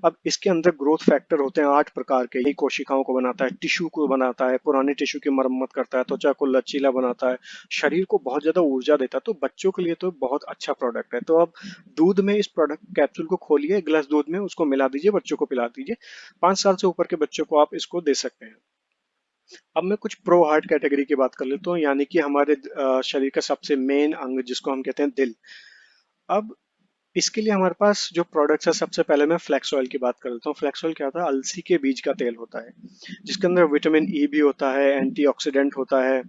अब इसके अंदर ग्रोथ फैक्टर होते हैं 8 प्रकार के। ये कोशिकाओं को बनाता है, टिश्यू को बनाता है, पुराने टिश्यू की मरम्मत करता है, त्वचा को लचीला बनाता है, शरीर को बहुत ज्यादा ऊर्जा देता है। तो बच्चों के लिए तो बहुत अच्छा प्रोडक्ट है। तो अब दूध में इस प्रोडक्ट कैप्सूल को खोलिए, एक गिलास दूध में उसको मिला दीजिए, बच्चों को पिला दीजिए। 5 साल से ऊपर के बच्चों को आप इसको दे सकते हैं। अब मैं कुछ प्रो हार्ट कैटेगरी की बात कर लेता हूँ, यानी कि हमारे शरीर का सबसे मेन अंग जिसको हम कहते हैं दिल। अब इसके लिए हमारे पास जो प्रोडक्ट्स है, सबसे पहले मैं फ्लैक्स ऑयल की बात कर लेता हूँ। फ्लैक्स ऑयल क्या होता है, अलसी के बीज का तेल होता है, जिसके अंदर विटामिन ई भी होता है, एंटीऑक्सीडेंट होता है,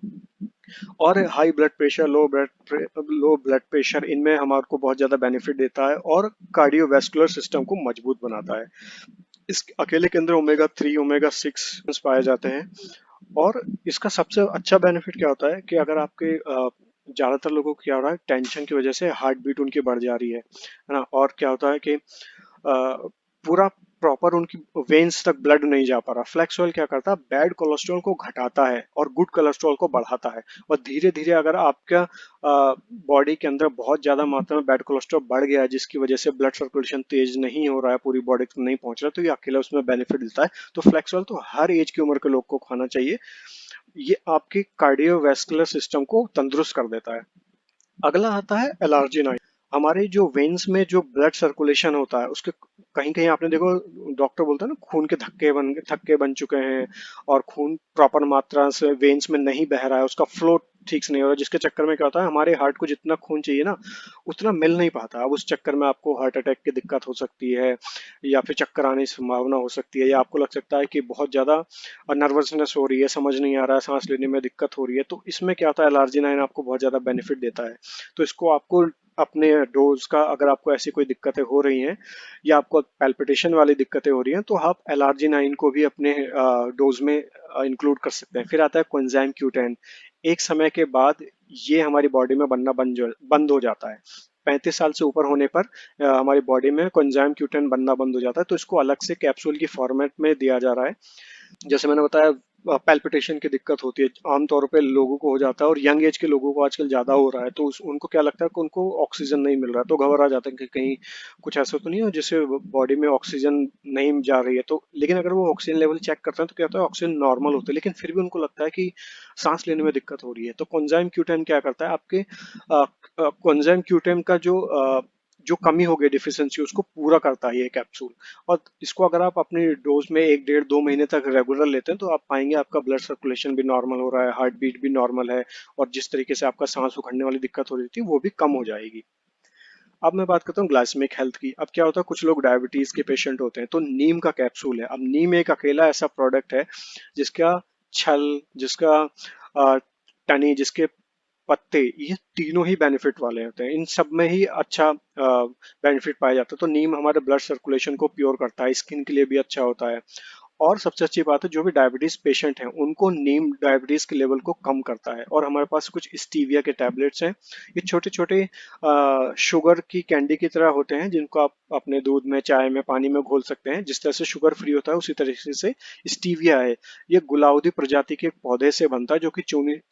और high blood pressure, low blood pressure, इनमें हमारे को बहुत ज्यादा बेनिफिट देता है, और कार्डियोवैस्कुलर सिस्टम को मजबूत बनाता है। इस अकेले के अंदर ओमेगा 3 ओमेगा 6 पाए जाते हैं। और इसका सबसे अच्छा बेनिफिट क्या होता है कि अगर आपके ज्यादातर लोगों को क्या हो रहा है, टेंशन की वजह से हार्ट बीट उनकी बढ़ जा रही है ना। और क्या होता है कि पूरा प्रॉपर उनकी वेन्स तक ब्लड नहीं जा पा रहा। फ्लैक्स ऑयल क्या करता है, बैड कोलेस्ट्रॉल को घटाता है और गुड कोलेस्ट्रॉल को बढ़ाता है। और धीरे धीरे अगर आपका बॉडी के अंदर बहुत ज्यादा मात्रा में बैड कोलेस्ट्रॉल बढ़ गया है, जिसकी वजह से ब्लड सर्कुलेशन तेज नहीं हो रहा है, पूरी बॉडी तक नहीं पहुंच रहा, तो ये अकेला उसमें बेनिफिट देता है। तो फ्लैक्स ऑयल तो हर एज की उम्र के लोग को खाना चाहिए। ये आपकी कार्डियोवैस्कुलर सिस्टम को तंदुरुस्त कर देता है। अगला आता है एलर्जिनाइन। हमारे जो वेन्स में जो ब्लड सर्कुलेशन होता है, उसके कहीं कहीं आपने देखो, डॉक्टर बोलता है ना, खून के थक्के बन चुके हैं, और खून प्रॉपर मात्रा से वेन्स में नहीं बह रहा है, उसका फ्लो ठीक से नहीं हो रहा, जिसके चक्कर में क्या होता है, हमारे हार्ट को जितना खून चाहिए ना, उतना मिल नहीं पाता। अब उस चक्कर में आपको हार्ट अटैक की दिक्कत हो सकती है, या फिर चक्कर आने की संभावना हो सकती है, या आपको लग सकता है कि बहुत ज्यादा नर्वसनेस हो रही है, समझ नहीं आ रहा है, सांस लेने में दिक्कत हो रही है। तो इसमें क्या होता है, एलर्जिनाइन आपको बहुत ज्यादा बेनिफिट देता है। तो इसको आपको अपने डोज का, अगर आपको ऐसी कोई दिक्कतें हो रही हैं, या आपको पैल्पिटेशन वाली दिक्कतें हो रही हैं, तो आप एलर्जिनाइन को भी अपने डोज में इंक्लूड कर सकते हैं। फिर आता है कोएंजाइम Q10। एक समय के बाद ये हमारी बॉडी में बनना बंद हो जाता है। 35 साल से ऊपर होने पर हमारी बॉडी में कोएंजाइम Q10 बनना बंद हो जाता है। तो इसको अलग से कैप्सूल की फॉर्मेट में दिया जा रहा है। जैसे मैंने बताया, पैल्पिटेशन की दिक्कत होती है, आमतौर पे लोगों को हो जाता है, और यंग एज के लोगों को आजकल ज्यादा हो रहा है। तो उनको क्या लगता है कि उनको ऑक्सीजन नहीं मिल रहा है, तो घबरा जाते हैं कि कहीं कुछ ऐसा तो नहीं है जिससे बॉडी में ऑक्सीजन नहीं जा रही है। तो लेकिन अगर वो ऑक्सीजन लेवल चेक करते हैं, तो क्या होता है, ऑक्सीजन नॉर्मल होता है, लेकिन फिर भी उनको लगता है कि सांस लेने में दिक्कत हो रही है। तो कोएंजाइम Q10 क्या करता है, आपके कोएंजाइम Q10 का जो कमी हो गई, डिफिशियंसी, उसको पूरा करता है ये कैप्सूल। और इसको अगर आप अपनी डोज में 1 डेढ़ 2 महीने तक रेगुलर लेते हैं, तो आप पाएंगे आपका ब्लड सर्कुलेशन भी नॉर्मल हो रहा है, हार्ट बीट भी नॉर्मल है, और जिस तरीके से आपका सांस उखड़ने वाली दिक्कत हो रही थी, वो भी कम हो जाएगी। अब मैं बात करता हूँ ग्लाइसेमिक हेल्थ की। अब क्या होता है, कुछ लोग डायबिटीज के पेशेंट होते हैं, तो नीम का कैप्सूल है। अब नीम एक अकेला ऐसा प्रोडक्ट है जिसका छल, जिसका टनी, जिसके पत्ते, ये तीनों ही बेनिफिट वाले होते हैं। इन सब में ही अच्छा बेनिफिट पाया जाता है। तो नीम हमारे ब्लड सर्कुलेशन को प्योर करता है, स्किन के लिए भी अच्छा होता है। और सबसे अच्छी बात है, जो भी डायबिटीज पेशेंट हैं, उनको नीम डायबिटीज के लेवल को कम करता है। और हमारे पास कुछ स्टीविया के टैबलेट्स हैं। ये छोटे छोटे शुगर की कैंडी की तरह होते हैं, जिनको आप अपने दूध में, चाय में, पानी में घोल सकते हैं। जिस तरह से शुगर फ्री होता है, उसी तरीके से स्टीविया है। ये गुलाउदी प्रजाति के पौधे से बनता है, जो कि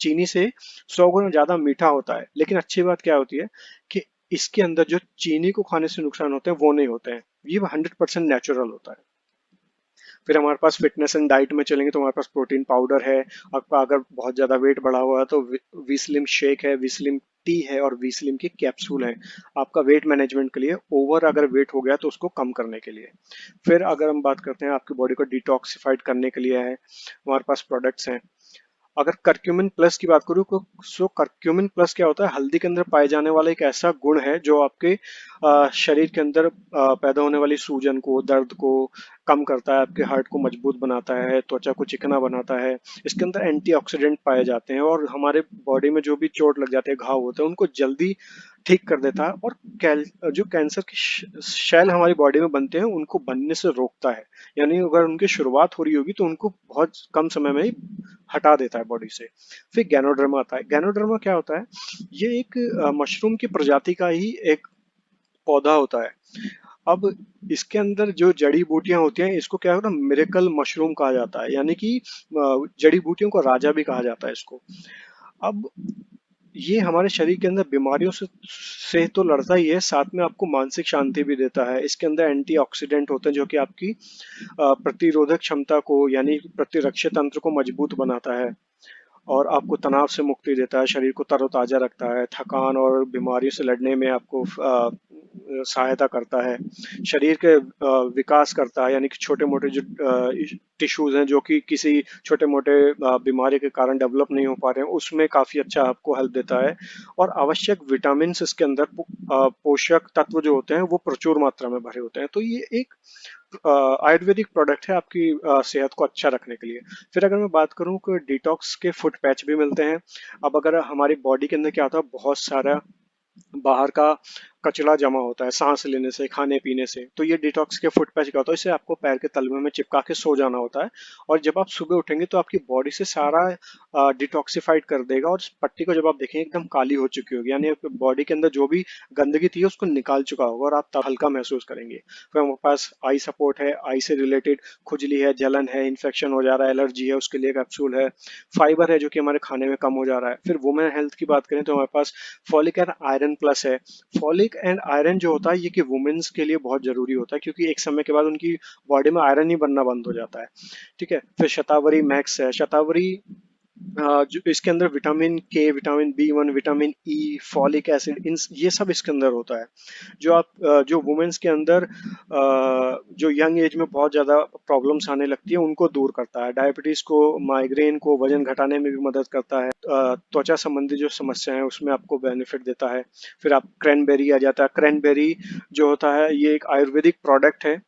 चीनी से 100 गुना ज्यादा मीठा होता है। लेकिन अच्छी बात क्या होती है कि इसके अंदर जो चीनी को खाने से नुकसान होते हैं, वो नहीं होते हैं। ये 100% नेचुरल होता है। फिर हमारे पास फिटनेस एंड डाइट में चलेंगे, तो हमारे पास प्रोटीन पाउडर है। आपका अगर बहुत ज्यादा वेट बढ़ा हुआ है, तो वीस्लिम शेक है, वीस्लिम टी है, और वीस्लिम की कैप्सूल है, आपका वेट मैनेजमेंट के लिए। ओवर अगर वेट हो गया तो उसको कम करने के लिए। फिर अगर हम बात करते हैं आपकी बॉडी को डिटॉक्सिफाइड करने के लिए है, हमारे पास प्रोडक्ट्स हैं। अगर करक्यूमिन प्लस की बात करूँ तो सो करक्यूमिन प्लस क्या होता है, हल्दी के अंदर पाए जाने वाला एक ऐसा गुण है जो आपके शरीर के अंदर पैदा होने वाली सूजन को, दर्द को कम करता है, आपके हार्ट को मजबूत बनाता है, त्वचा को चिकना बनाता है। इसके अंदर एंटीऑक्सीडेंट पाए जाते हैं, और हमारे बॉडी में जो भी चोट लग जाते हैं, घाव होते हैं, उनको जल्दी ठीक कर देता है। और जो कैंसर के शैल हमारी बॉडी में बनते हैं, उनको बनने से रोकता है। यानी अगर उनकी शुरुआत हो रही होगी, तो उनको बहुत कम समय में ही हटा देता है बॉडी से। फिर गैनोडर्मा आता है। गैनोडर्मा क्या होता है, ये एक मशरूम की प्रजाति का ही एक पौधा होता है। अब इसके अंदर जो जड़ी बूटियां होती हैं इसको क्या है ना, मिरेकल मशरूम कहा जाता है, यानी कि जड़ी बूटियों को राजा भी कहा जाता है इसको। अब ये हमारे शरीर के अंदर बीमारियों से तो लड़ता ही है, साथ में आपको मानसिक शांति भी देता है। इसके अंदर एंटीऑक्सीडेंट होते हैं जो कि आपकी प्रतिरोधक क्षमता को यानी प्रतिरक्षी तंत्र को मजबूत बनाता है और आपको तनाव से मुक्ति देता है, शरीर को तरोताजा रखता है, थकान और बीमारियों से लड़ने में आपको सहायता करता है, शरीर के विकास करता है, यानी कि छोटे मोटे जो टिश्यूज हैं जो कि किसी छोटे मोटे बीमारी के कारण डेवलप नहीं हो पा रहे हैं उसमें काफी अच्छा आपको हेल्प देता है। और आवश्यक विटामिन इसके अंदर पोषक तत्व जो होते हैं वो प्रचुर मात्रा में भरे होते हैं। तो ये एक आयुर्वेदिक प्रोडक्ट है आपकी सेहत को अच्छा रखने के लिए। फिर अगर मैं बात करूं कि डिटॉक्स के फुट पैच भी मिलते हैं। अब अगर हमारी बॉडी के अंदर क्या होता है, बहुत सारा बाहर का कचरा जमा होता है सांस लेने से, खाने पीने से, तो ये डिटॉक्स के फुट पैच क्या होता है, इसे आपको पैर के तलवे में चिपका के सो जाना होता है और जब आप सुबह उठेंगे तो आपकी बॉडी से सारा डिटॉक्सिफाइड कर देगा और इस पट्टी को जब आप देखेंगे एकदम काली हो चुकी होगी, यानी आपकी बॉडी के अंदर जो भी गंदगी थी उसको निकाल चुका होगा और आप तब हल्का महसूस करेंगे। फिर हमारे पास आई सपोर्ट है, आई से रिलेटेड खुजली है, जलन है, इन्फेक्शन हो जा रहा है, एलर्जी है, उसके लिए कैप्सूल है। फाइबर है जो कि हमारे खाने में कम हो जा रहा है। फिर वुमेन हेल्थ की बात करें तो हमारे पास फॉलिक एंड आयरन प्लस है। फॉलिक एंड आयरन जो होता है ये कि वुमेन्स के लिए बहुत जरूरी होता है क्योंकि एक समय के बाद उनकी बॉडी में आयरन ही बनना बंद हो जाता है। ठीक है। फिर शतावरी मैक्स है। शतावरी जो इसके अंदर vitamin K, vitamin B1, vitamin E, folic acid, इन ये सब इसके अंदर होता है। जो जो वुमेन्स के अंदर जो यंग एज में बहुत ज़्यादा प्रॉब्लम्स आने लगती है उनको दूर करता है, डायबिटीज़ को, माइग्रेन को, वजन घटाने में भी मदद करता है, त्वचा संबंधी जो समस्या है उसमें आपको बेनिफिट देता है। फिर आप क्रैनबेरी आ जाता है। क्रैनबेरी जो होता है ये एक आयुर्वेदिक प्रोडक्ट है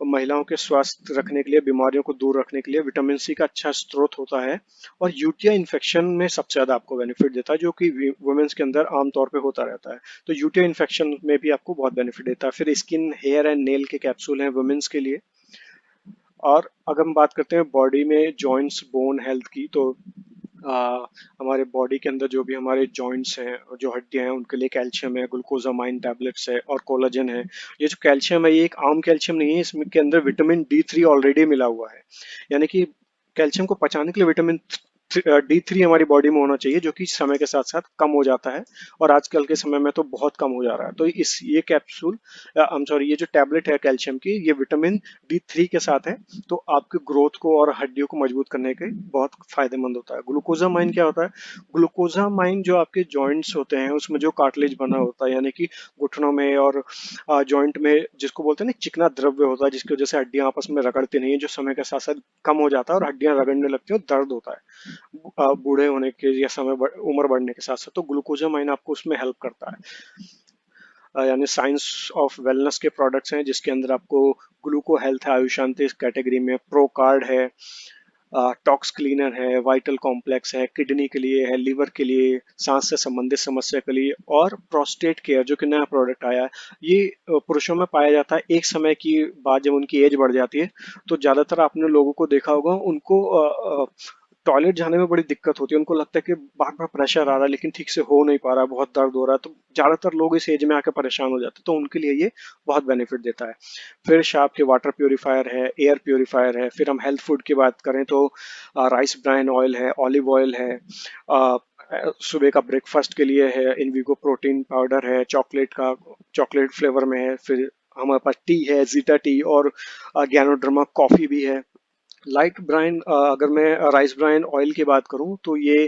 और महिलाओं के स्वास्थ्य रखने के लिए, बीमारियों को दूर रखने के लिए विटामिन सी का अच्छा स्रोत होता है और यूटीआई इन्फेक्शन में सबसे ज़्यादा आपको बेनिफिट देता है जो कि वुमेन्स के अंदर आमतौर पे होता रहता है। तो यूटीआई इन्फेक्शन में भी आपको बहुत बेनिफिट देता है। फिर स्किन, हेयर एंड नेल के कैप्सूल हैं वुमेन्स के लिए। और अगर हम बात करते हैं बॉडी में जॉइंट्स, बोन हेल्थ की, तो हमारे बॉडी के अंदर जो भी हमारे जॉइंट्स हैं और जो हड्डियां हैं उनके लिए कैल्शियम है, ग्लूकोजामाइन टैबलेट्स है और कोलाजन है। ये जो कैल्शियम है ये एक आम कैल्शियम नहीं है, इसमें के अंदर विटामिन D3 ऑलरेडी मिला हुआ है, यानी कि कैल्शियम को पचाने के लिए विटामिन D3 हमारी बॉडी में होना चाहिए जो कि समय के साथ साथ कम हो जाता है और आजकल के समय में तो बहुत कम हो जा रहा है। तो इस ये कैप्सूल, आई एम सॉरी, ये जो टैबलेट है कैल्शियम की ये विटामिन D3 के साथ है, तो आपके ग्रोथ को और हड्डियों को मजबूत करने के बहुत फायदेमंद होता है। ग्लूकोजामाइन क्या होता है? ग्लूकोजामाइन जो आपके जॉइंट्स होते हैं उसमें जो कार्टिलेज बना होता है, यानी कि घुटनों में और जॉइंट में, जिसको बोलते हैं ना चिकना द्रव्य होता है जिसकी वजह से हड्डियां आपस में रगड़ती नहीं है, जो समय के साथ साथ कम हो जाता है और हड्डियां रगड़ने लगती हैं और दर्द होता है बूढ़े होने के या उम्र बढ़ने के साथ साथ, तो ग्लूकोजामाइन आपको उसमें हेल्प करता है। यानी साइंस ऑफ वेलनेस के प्रोडक्ट्स हैं जिसके अंदर आपको ग्लूको हेल्थ है, आयुशांति इस कैटेगरी में, प्रो कार्ड है, टॉक्स क्लीनर है, वाइटल कॉम्प्लेक्स है, किडनी के लिए है, लीवर के लिए, सांस से संबंधित समस्या के लिए, और प्रोस्टेट केयर जो कि नया प्रोडक्ट आया है। ये पुरुषों में पाया जाता है एक समय की बाद जब उनकी एज बढ़ जाती है, तो ज्यादातर आपने लोगों को देखा होगा उनको टॉयलेट जाने में बड़ी दिक्कत होती है, उनको लगता है कि बार बार प्रेशर आ रहा है लेकिन ठीक से हो नहीं पा रहा है, बहुत दर्द हो रहा है, तो ज्यादातर लोग इस एज में आकर परेशान हो जाते हैं, तो उनके लिए ये बहुत बेनिफिट देता है। फिर शार्प के वाटर प्योरीफायर है, एयर प्योरीफायर है। फिर हम हेल्थ फूड की बात करें तो राइस ब्राइन ऑयल है, ऑलिव ऑयल है, सुबह का ब्रेकफास्ट के लिए है, इनविगो प्रोटीन पाउडर है, चॉकलेट फ्लेवर में है। फिर हमारे पास टी है, जीटा टी, और ज्ञानोडर्मा कॉफी भी है। लाइट ब्राइन, अगर मैं राइस ब्राइन ऑयल की बात करूं तो ये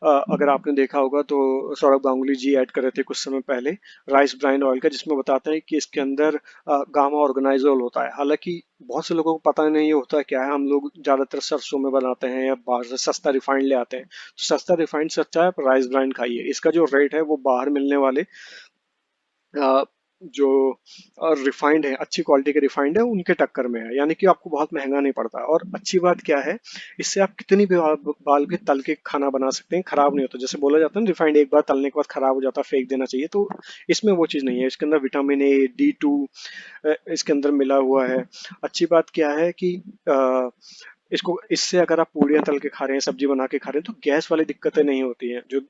अगर आपने देखा होगा तो सौरभ गांगुली जी ऐड कर रहे थे कुछ समय पहले राइस ब्राइन ऑयल का, जिसमें बताते हैं कि इसके अंदर गामा ऑर्गेनाइजोल होता है। हालांकि बहुत से लोगों को पता नहीं होता क्या है, हम लोग ज्यादातर सरसों में बनाते हैं या बाहर से सस्ता रिफाइंड ले आते हैं, तो सस्ता रिफाइंड से अच्छा है आप राइस ब्राइन खाइए। इसका जो रेट है वो बाहर मिलने वाले अ, जो रिफाइंड है, अच्छी क्वालिटी के रिफाइंड है उनके टक्कर में है, यानी कि आपको बहुत महंगा नहीं पड़ता। और अच्छी बात क्या है, इससे आप कितनी भी बाल के तल के खाना बना सकते हैं, खराब नहीं होता। जैसे बोला जाता है ना रिफाइंड एक बार तलने के बाद खराब हो जाता है, फेंक देना चाहिए, तो इसमें वो चीज़ नहीं है। इसके अंदर विटामिन A, D2 इसके अंदर मिला हुआ है। अच्छी बात क्या है कि इसको इससे अगर आप पूड़ियाँ तल के खा रहे हैं, सब्जी बना के खा रहे हैं, तो गैस वाली दिक्कतें नहीं होती हैं जो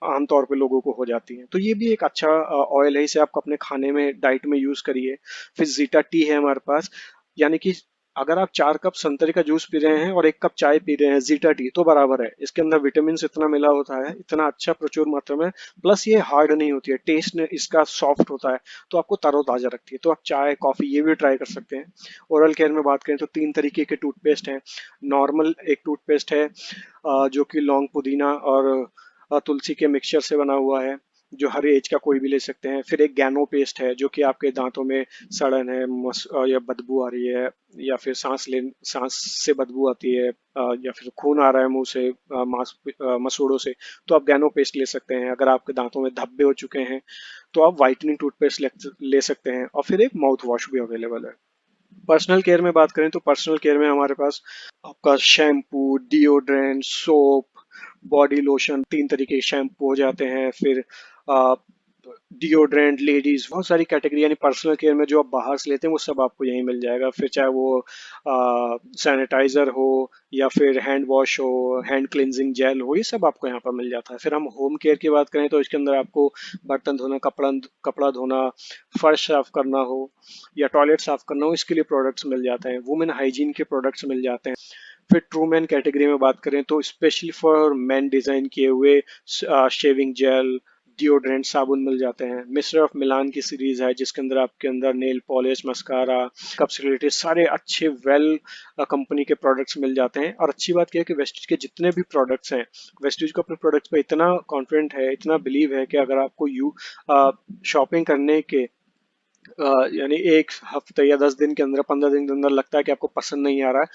आमतौर पे लोगों को हो जाती हैं। तो ये भी एक अच्छा ऑयल है, इसे आप अपने खाने में डाइट में यूज करिए। फिर जीटा टी है हमारे पास, यानी कि अगर आप 4 कप संतरे का जूस पी रहे हैं और 1 कप चाय पी रहे हैं जीटा टी, तो बराबर है। इसके अंदर विटामिन इतना मिला होता है, इतना अच्छा प्रचुर मात्रा में, प्लस ये हार्ड नहीं होती है, टेस्ट इसका सॉफ्ट होता है, तो आपको तरोताजा रखती है। तो आप चाय कॉफी ये भी ट्राई कर सकते हैं। ओरल केयर में बात करें तो 3 तरीके के टूथपेस्ट हैं। नॉर्मल एक टूथपेस्ट है जो कि लौंग पुदीना और तुलसी के मिक्सचर से बना हुआ है, जो हर एज का कोई भी ले सकते हैं। फिर एक गैनो पेस्ट है जो कि आपके दांतों में सड़न है, या बदबू आ रही है, या फिर सांस से बदबू आती है, या फिर खून आ रहा है मुंह से, मसूड़ों से, तो आप गैनो पेस्ट ले सकते हैं। अगर आपके दांतों में धब्बे हो चुके हैं तो आप व्हाइटनिंग टूथपेस्ट ले सकते हैं। और फिर एक माउथ वॉश भी अवेलेबल है। पर्सनल केयर में बात करें तो पर्सनल केयर में हमारे पास आपका shampoo, deodorant, soap, body lotion, 3 तरीके के शैम्पू हो जाते हैं। फिर डिओड्रेंट, लेडीज, बहुत सारी कैटेगरी, यानी पर्सनल केयर में जो आप बाहर से लेते हैं वो सब आपको यहीं मिल जाएगा। फिर चाहे वो सैनिटाइजर हो, या फिर हैंड वॉश हो, हैंड क्लिनजिंग जेल हो, ये सब आपको यहाँ पर मिल जाता है। फिर हम होम केयर की बात करें तो इसके अंदर आपको बर्तन धोना, कपड़ा धोना, फर्श साफ करना हो, या टॉयलेट साफ करना हो, इसके लिए प्रोडक्ट्स मिल जाते हैं। वुमेन हाइजीन के प्रोडक्ट्स मिल जाते हैं। फिर ट्रू मैन कैटेगरी में बात करें तो स्पेशली फॉर मैन डिजाइन किए हुए शेविंग जेल, डिओड्रेंट, साबुन मिल जाते हैं। मिस्टर ऑफ मिलान की सीरीज है जिसके अंदर आपके अंदर नेल पॉलिश, मस्कारा, मेकअप से रिलेटेड सारे अच्छे वेल कंपनी के प्रोडक्ट्स मिल जाते हैं। और अच्छी बात यह है कि वेस्टीज के जितने भी प्रोडक्ट्स हैं, वेस्टीज को अपने प्रोडक्ट्स पे इतना कॉन्फिडेंट है, इतना बिलीव है कि अगर आपको शॉपिंग करने के यानी 1 हफ्ते या 10 दिन के अंदर, 15 दिन के अंदर लगता है कि आपको पसंद नहीं आ रहा है,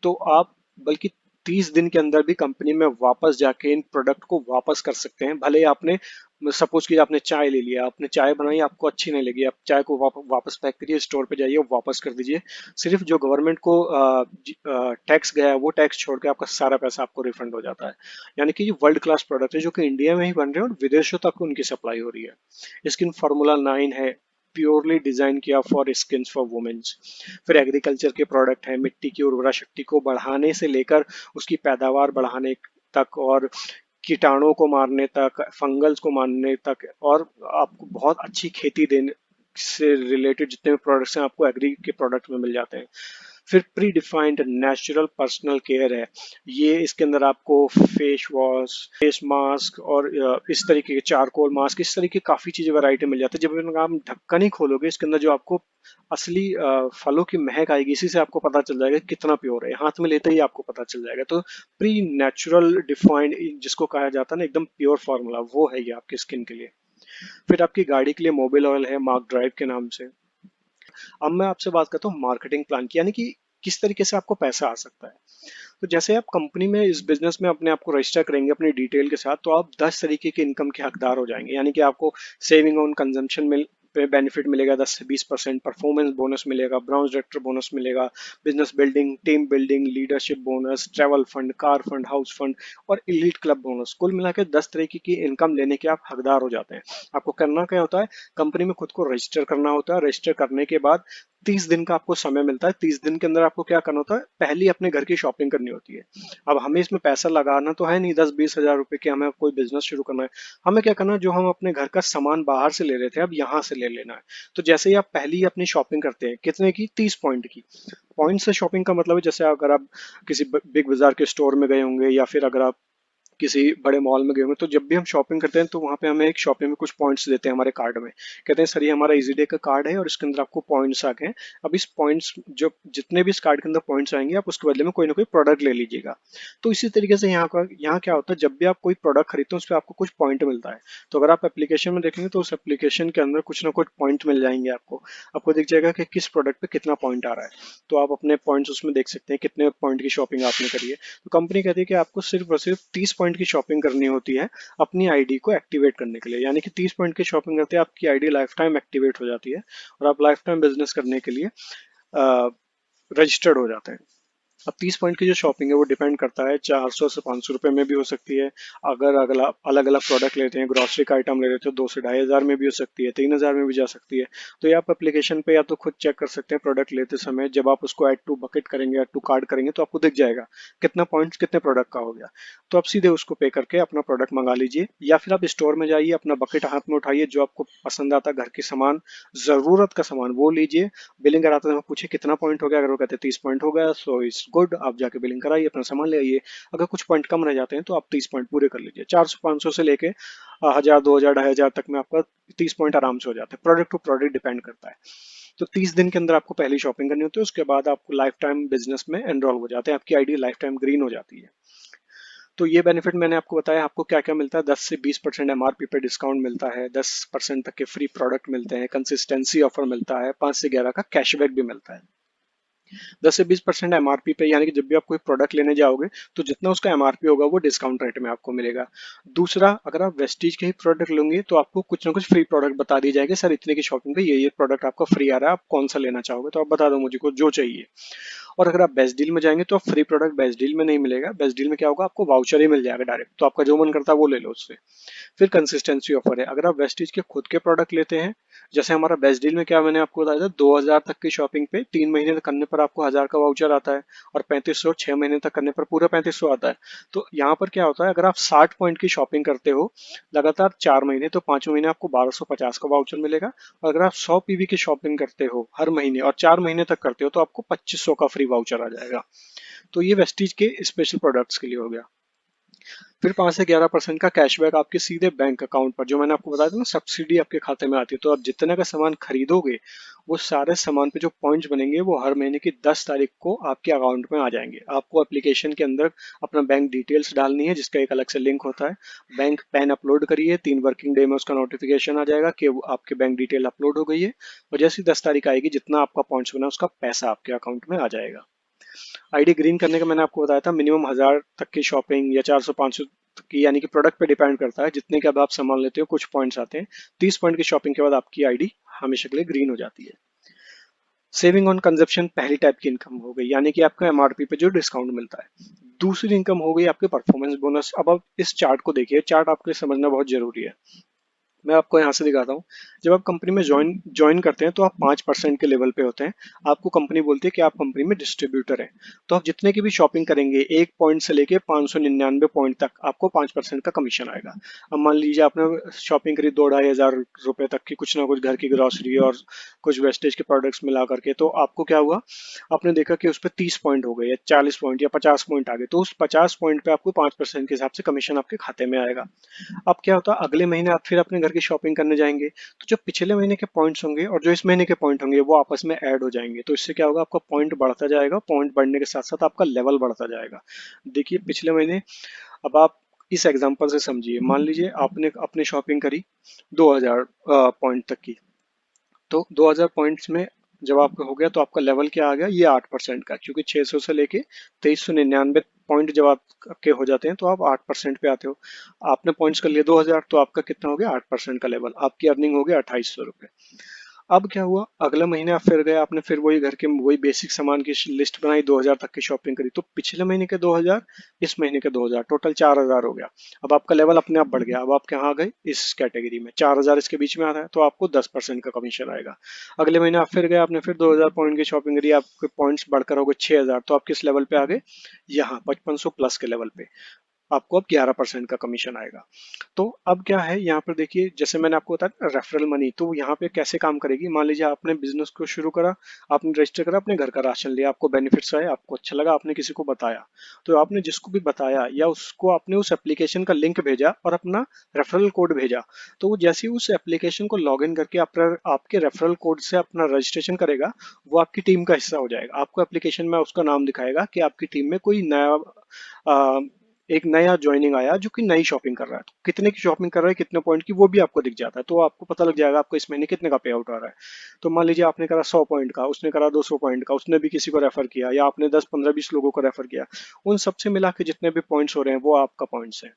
तो आप बल्कि 30 दिन के अंदर भी कंपनी में वापस जाके इन प्रोडक्ट को वापस कर सकते हैं। भले ही आपने, सपोज कि आपने चाय ले लिया, आपने चाय बनाई, आपको अच्छी नहीं लगी, आप चाय को वापस पैक करिए, स्टोर पे जाइए, वापस कर दीजिए। सिर्फ जो गवर्नमेंट को टैक्स गया है वो टैक्स छोड़ के आपका सारा पैसा आपको रिफंड हो जाता है। यानी कि ये वर्ल्ड क्लास प्रोडक्ट है जो कि इंडिया में ही बन रहे हैं और विदेशों तक उनकी सप्लाई हो रही है। स्किन फार्मूला 9 है, प्योरली डिजाइन किया फॉर स्किन फॉर वुमेन्स। फिर एग्रीकल्चर के प्रोडक्ट है, मिट्टी की उर्वरा शक्ति को बढ़ाने से लेकर उसकी पैदावार बढ़ाने तक, और कीटाणुओं को मारने तक, फंगल्स को मारने तक, और आपको बहुत अच्छी खेती देने से रिलेटेड जितने भी प्रोडक्ट्स हैं आपको एग्री के प्रोडक्ट में मिल जाते हैं। फिर pre defined natural personal care है, ये इसके अंदर आपको फेस वॉश, फेस मास्क, और इस तरीके के चारकोल मास्क, इस तरीके की काफी चीजें वैरायटी मिल जाती है। जब आप ढक्कन ही खोलोगे इसके अंदर जो आपको असली फलों की महक आएगी, इसी से आपको पता चल जाएगा कितना प्योर है, हाथ में लेते ही आपको पता चल जाएगा। तो प्री नेचुरल डिफाइंड जिसको कहा जाता है ना, एकदम प्योर फार्मूला, वो है ये आपकी स्किन के लिए। फिर आपकी गाड़ी के लिए मोबिल ऑयल है मार्क ड्राइव के नाम से। अब मैं आपसे बात करता हूँ मार्केटिंग प्लान की, यानी कि किस तरीके से आपको पैसा आ सकता है। तो जैसे आप कंपनी में इस बिजनेस में अपने आप को रजिस्टर करेंगे अपनी डिटेल के साथ, तो आप 10 तरीके के इनकम के हकदार हो जाएंगे। यानी कि आपको सेविंग ऑन कंजम्पशन में पे बेनिफिट मिलेगा 10 से 20%, परफॉर्मेंस बोनस मिलेगा, ब्राउन डायरेक्टर बोनस मिलेगा, business building, team building, leadership bonus, travel fund, car fund, house fund, और इलीट क्लब बोनस। कुल मिला के 10 तरीके की इनकम लेने के आप हकदार हो जाते हैं। आपको करना क्या होता है, कंपनी में खुद को रजिस्टर करना होता है। रजिस्टर करने के बाद 30 दिन का आपको समय मिलता है। 30 दिन के अंदर आपको क्या करना होता है, पहली अपने घर की शॉपिंग करनी होती है। अब हमें इसमें पैसा लगाना तो है नहीं 10-20 हजार रुपए की, हमें कोई बिजनेस शुरू करना है। हमें क्या करना है, जो हम अपने घर का सामान बाहर से ले रहे थे अब यहाँ से ले लेना है। तो जैसे ही आप पहली अपनी शॉपिंग करते हैं, कितने की, 30 पॉइंट की। पॉइंट से शॉपिंग का मतलब है, जैसे अगर आप किसी बिग बाजार के स्टोर में गए होंगे, या फिर अगर आप किसी बड़े मॉल में गए होंगे, तो जब भी हम शॉपिंग करते हैं तो वहाँ पे हमें एक शॉपिंग में कुछ पॉइंट्स देते हैं हमारे कार्ड में। कहते हैं सर ये हमारा इजी डे का कार्ड है और इसके अंदर आपको पॉइंट्स आ गए हैं। अब इस पॉइंट्स जो जितने भी इस कार्ड के अंदर पॉइंट्स आएंगे, आप उसके बदले में कोई ना कोई प्रोडक्ट ले लीजिएगा। तो इसी तरीके से यहाँ क्या होता है, जब भी आप कोई प्रोडक्ट खरीदते हैं उस पर आपको कुछ पॉइंट मिलता है। तो अगर आप एप्लीकेशन में देखेंगे तो उस एप्लीकेशन के अंदर कुछ ना कुछ पॉइंट मिल जाएंगे आपको। आपको दिख जाएगा कि किस प्रोडक्ट पे कितना पॉइंट आ रहा है, तो आप अपने पॉइंट्स उसमें देख सकते हैं कितने पॉइंट की शॉपिंग आपने करी है। तो कंपनी कहती है कि आपको सिर्फ और सिर्फ 30 पॉइंट की शॉपिंग करनी होती है अपनी आईडी को एक्टिवेट करने के लिए। यानी कि 30 पॉइंट की शॉपिंग करते हैं आपकी आईडी लाइफ टाइम एक्टिवेट हो जाती है, और आप लाइफ टाइम बिजनेस करने के लिए रजिस्टर्ड हो जाते हैं। अब 30 पॉइंट की जो शॉपिंग है वो डिपेंड करता है 400 से 500 रुपये में भी हो सकती है। अगर अगला अलग अलग प्रोडक्ट लेते हैं, ग्रॉसरी का आइटम ले रहे हो तो 2 से 2,500 में भी हो सकती है, 3,000 में भी जा सकती है। तो ये आप एप्लीकेशन पे या तो खुद चेक कर सकते हैं प्रोडक्ट लेते समय। जब आप उसको ऐड टू बकेट करेंगे, ऐड टू कार्ड करेंगे तो आपको दिख जाएगा कितना पॉइंट्स कितने प्रोडक्ट का हो गया। तो आप सीधे उसको पे करके अपना प्रोडक्ट मंगा लीजिए, या फिर आप स्टोर में जाइए, अपना बकेट हाथ में उठाइए, जो आपको पसंद आता है घर के सामान, जरूरत का सामान वो लीजिए। बिलिंग कराते समय पूछे कितना पॉइंट हो गया, अगर वो कहते हैं 30 पॉइंट हो गया सो इट्स गुड, आप जाके बिलिंग कराइए, अपना सामान ले आइए। अगर कुछ पॉइंट कम रह जाते हैं तो आप 30 पॉइंट पूरे कर लीजिए। 400-500 से लेके 1,000, 2,000, 2,500 तक में आपका 30 पॉइंट आराम से हो जाते हैं। प्रोडक्ट टू प्रोडक्ट डिपेंड करता है। तो 30 दिन के अंदर आपको पहली शॉपिंग करनी होती है, उसके बाद आपको लाइफ टाइम बिजनेस में एनरोल हो जाते हैं, आपकी आईडी लाइफ टाइम ग्रीन हो जाती है। तो ये बेनिफिट मैंने आपको बताया, आपको क्या क्या मिलता है। 10 से 20% एमआरपी पे डिस्काउंट मिलता है, 10% तक के फ्री प्रोडक्ट मिलते हैं, कंसिस्टेंसी ऑफर मिलता है, 5 से 11 का कैशबैक भी मिलता है। 10 से 20% एमआरपी पे, यानी कि जब भी आप कोई प्रोडक्ट लेने जाओगे तो जितना उसका एमआरपी होगा वो डिस्काउंट रेट में आपको मिलेगा। दूसरा, अगर आप वेस्टीज के ही प्रोडक्ट लेंगे तो आपको कुछ ना कुछ फ्री प्रोडक्ट बता दिए जाएंगे, सर इतने की शॉपिंग पे ये प्रोडक्ट आपका फ्री आ रहा है, आप कौन सा लेना चाहोगे, तो आप बता दो मुझे को जो चाहिए। और अगर आप बेस्ट डील में जाएंगे तो आप फ्री प्रोडक्ट बेस्ट डील में नहीं मिलेगा, बेस्ट डील में क्या होगा, आपको वाउचर ही मिल जाएगा डायरेक्ट, तो आपका जो मन करता है वो ले लो उससे। फिर कंसिस्टेंसी ऑफर है, अगर आप वेस्टीज के खुद के प्रोडक्ट लेते हैं, जैसे हमारा बेस्ट डील में क्या मैंने आपको बताया था, 2,000 तक की शॉपिंग पे 3 महीने तक करने पर आपको 1,000 का वाउचर आता है, और 3,500 6 महीने तक करने पर पूरा 3,500 आता है। तो यहाँ पर क्या होता है, अगर आप 60 पॉइंट की शॉपिंग करते हो लगातार 4 महीने, तो 5वें महीने आपको 1,250 का वाउचर मिलेगा। और अगर आप 100 पीवी की शॉपिंग करते हो हर महीने और 4 महीने तक करते हो तो आपको 2,500 का फ्री वाउचर आ जाएगा। तो ये वेस्टीज के स्पेशल प्रोडक्ट्स के लिए हो गया। फिर 5 से 11% का कैशबैक आपके सीधे बैंक अकाउंट पर, जो मैंने आपको बताया था ना, सब्सिडी आपके खाते में आती है। तो आप जितने का सामान खरीदोगे वो सारे सामान पे जो पॉइंट्स बनेंगे वो हर महीने की 10 तारीख को आपके अकाउंट में आ जाएंगे। आपको एप्लीकेशन के अंदर अपना बैंक डिटेल्स डालनी है, जिसका एक अलग से लिंक होता है। बैंक पैन अपलोड करिए, 3 वर्किंग डे में उसका नोटिफिकेशन आ जाएगा कि आपके बैंक डिटेल अपलोड हो गई है, और जैसी 10 तारीख आएगी जितना आपका पॉइंट्स बना उसका पैसा आपके अकाउंट में आ जाएगा। आईडी ग्रीन करने का मैंने आपको बताया था, मिनिमम 1,000 तक की शॉपिंग या 400-500 की, यानी कि प्रोडक्ट पे डिपेंड करता है, जितने के अब आप सामान लेते हो कुछ पॉइंट्स आते हैं। 30 पॉइंट की शॉपिंग के बाद आपकी आईडी हमेशा के लिए ग्रीन हो जाती है। सेविंग ऑन कंजप्शन पहली टाइप की इनकम हो गई, यानी कि आपको एमआरपी पे जो डिस्काउंट मिलता है। दूसरी इनकम हो गई आपके परफॉर्मेंस बोनस। अब आप इस चार्ट को देखिए, चार्ट आपके लिए समझना बहुत जरूरी है। मैं आपको यहाँ से दिखाता हूँ। जब आप कंपनी में ज्वाइन ज्वाइन करते हैं तो आप 5% के लेवल पे होते हैं। आपको कंपनी बोलती है कि आप कंपनी में डिस्ट्रीब्यूटर हैं। तो आप जितने की भी शॉपिंग करेंगे 1 पॉइंट से लेके 599 पॉइंट तक आपको 5% का कमीशन आएगा। अब मान लीजिए आपने शॉपिंग करी 2-2,500 रुपए तक की, कुछ ना कुछ घर की ग्रॉसरी और कुछ वेस्टेज के प्रोडक्ट्स मिला करके, तो आपको क्या हुआ, आपने देखा कि उस पर 30 पॉइंट हो गए या 40 पॉइंट या 50 पॉइंट आ गए, तो उस 50 पॉइंट पे आपको 5% के हिसाब से कमीशन आपके खाते में आएगा। अब क्या होता है, अगले महीने आप फिर अपने घर की शॉपिंग करने जाएंगे तो जो पिछले महीने के पॉइंट्स होंगे और जो इस महीने के पॉइंट होंगे वो आपस में ऐड हो जाएंगे। तो इससे क्या होगा, आपका पॉइंट बढ़ता जाएगा, पॉइंट बढ़ने के साथ साथ आपका लेवल बढ़ता जाएगा। देखिए पिछले महीने, अब आप इस एग्जांपल से समझिए, मान लीजिए आपने अपनी शॉपिंग करी 2,000 पॉइंट तक की, तो 2,000 पॉइंट्स में जब आपका हो गया तो आपका लेवल क्या आ गया, ये 8% का, क्योंकि 600 से लेके 2,399 पॉइंट जब आपके हो जाते हैं तो आप 8% पे आते हो। आपने पॉइंट्स कर लिए 2,000, तो आपका कितना हो गया, 8% का लेवल, आपकी अर्निंग हो गया 2,800 रुपये। अब क्या हुआ, अगले महीने आप फिर गए, आपने फिर वही घर के वही बेसिक सामान की लिस्ट बनाई, 2,000 तक की शॉपिंग करी, तो पिछले महीने के 2,000, इस महीने के 2,000, टोटल 4,000 हो गया। अब आपका लेवल अपने आप बढ़ गया, अब आप कहाँ आ गए, इस कैटेगरी में 4,000 इसके बीच में आ रहा है, तो आपको 10% का कमीशन आएगा। अगले महीने आप फिर गए, आपने फिर 2,000 पॉइंट की शॉपिंग करी, आपके पॉइंट्स बढ़कर हो गए 6,000, तो आप किस लेवल पे आ गए, यहाँ 5,500 प्लस के लेवल पे, आपको अब 11% का कमीशन आएगा। तो अब क्या है, यहाँ पर देखिए, जैसे मैंने आपको बताया रेफरल मनी, तो यहाँ पे कैसे काम करेगी। मान लीजिए आपने बिजनेस को शुरू करा, आपने रजिस्टर करा, अपने घर का राशन लिया, आपको बेनिफिट्स आए, आपको अच्छा लगा, आपने किसी को बताया, तो आपने जिसको भी बताया या उसको आपने उस एप्लीकेशन का लिंक भेजा और अपना रेफरल कोड भेजा, तो वो जैसे ही उस एप्लीकेशन को लॉग इन करके आपके रेफरल कोड से अपना रजिस्ट्रेशन करेगा, वो आपकी टीम का हिस्सा हो जाएगा। आपको एप्लीकेशन में उसका नाम दिखाएगा कि आपकी टीम में कोई नया एक नया ज्वाइनिंग आया जो कि नई शॉपिंग कर रहा है, तो कितने की शॉपिंग कर रहा है, कितने पॉइंट की, वो भी आपको दिख जाता है, तो आपको पता लग जाएगा आपको इस महीने कितने का पे आउट आ रहा है। तो मान लीजिए आपने करा 100 पॉइंट का, उसने करा 200 पॉइंट का, उसने भी किसी को रेफर किया, या आपने 10-15-20 लोगों को रेफर किया, उन सबसे मिला के जितने भी पॉइंट्स हो रहे हैं वो आपका पॉइंट्स है,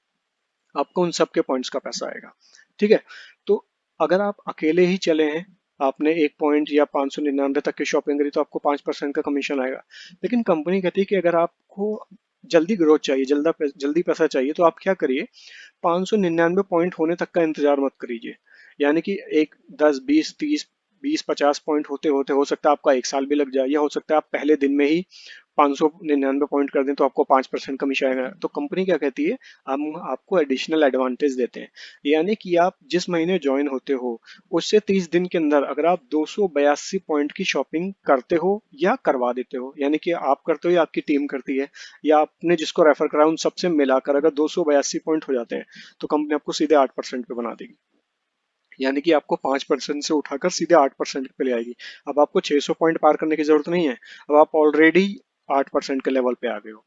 आपको उन सबके पॉइंट्स का पैसा आएगा। ठीक है। तो अगर आप अकेले ही चले हैं आपने 1 पॉइंट या 599 तक की शॉपिंग करी तो आपको 5% का कमीशन आएगा। लेकिन कंपनी कहती है कि अगर आपको जल्दी ग्रोथ चाहिए, जल्दी पैसा चाहिए, तो आप क्या करिए, 599 पॉइंट होने तक का इंतजार मत करिए। यानी कि एक 10 20 30 20 50 पॉइंट होते होते हो सकता है आपका 1 साल भी लग जाए, या हो सकता है आप पहले दिन में ही 599 पॉइंट कर दें तो आपको 5% कमीशन आएगा। तो कंपनी क्या कहती है, हम आपको एडिशनल एडवांटेज देते हैं। यानी कि आप जिस महीने ज्वाइन होते हो उससे 30 दिन के अंदर अगर आप 282 पॉइंट की शॉपिंग करते हो या करवा देते हो, यानी कि आप करते हो या आपकी टीम करती है या आपने जिसको रेफर करा उन सबसे मिलाकर अगर 282 पॉइंट हो जाते हैं तो कंपनी आपको सीधे 8% पे बना देगी। यानी कि आपको 5% से उठाकर सीधे 8% पे ले आएगी। अब आपको 600 पॉइंट पार करने की जरूरत नहीं है, अब आप ऑलरेडी 8% के लेवल पे आ गए हो।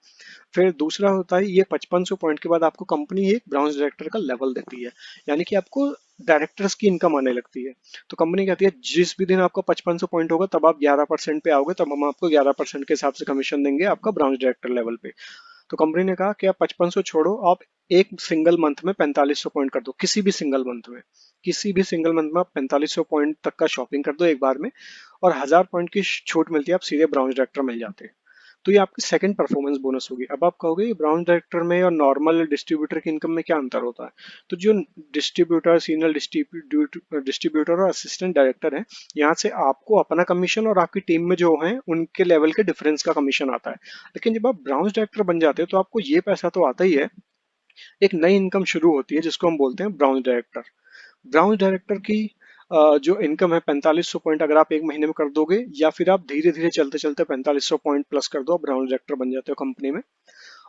फिर दूसरा होता है, ये 5500 पॉइंट के बाद आपको कंपनी एक ब्राउन्स डायरेक्टर का लेवल देती है, यानी कि आपको डायरेक्टर्स की इनकम आने लगती है। तो कंपनी कहती है जिस भी दिन आपका 5500 पॉइंट होगा तब आप 11% पे आओगे, तब हम आपको 11% के हिसाब से कमीशन देंगे आपका ब्राउन्स डायरेक्टर लेवल पे। तो कंपनी ने कहा कि आप 5500 छोड़ो, आप एक सिंगल मंथ में 4500 पॉइंट कर दो, किसी भी सिंगल मंथ में, किसी भी सिंगल मंथ में आप 4500 पॉइंट तक का शॉपिंग कर दो एक बार में, और 1000 पॉइंट की छूट मिलती है, आप सीधे ब्राउन्स डायरेक्टर मिल जाते हैं। तो ये आपकी सेकंड परफॉर्मेंस बोनस होगी। अब आप कहोगे ब्राउन डायरेक्टर में और नॉर्मल डिस्ट्रीब्यूटर की इनकम में क्या अंतर होता है। तो जो डिस्ट्रीब्यूटर, सीनियर डिस्ट्रीब्यूटर और असिस्टेंट डायरेक्टर है, यहाँ से आपको अपना कमीशन और आपकी टीम में जो है उनके लेवल के डिफरेंस का कमीशन आता है। लेकिन जब आप ब्राउन डायरेक्टर बन जाते हो तो आपको ये पैसा तो आता ही है, एक नई इनकम शुरू होती है जिसको हम बोलते हैं ब्राउन डायरेक्टर। ब्राउन डायरेक्टर की जो इनकम है 4500 पॉइंट अगर आप एक महीने में कर दोगे, या फिर आप धीरे धीरे चलते चलते 4500 पॉइंट प्लस कर दो, ब्राउन डायरेक्टर बन जाते हो कंपनी में।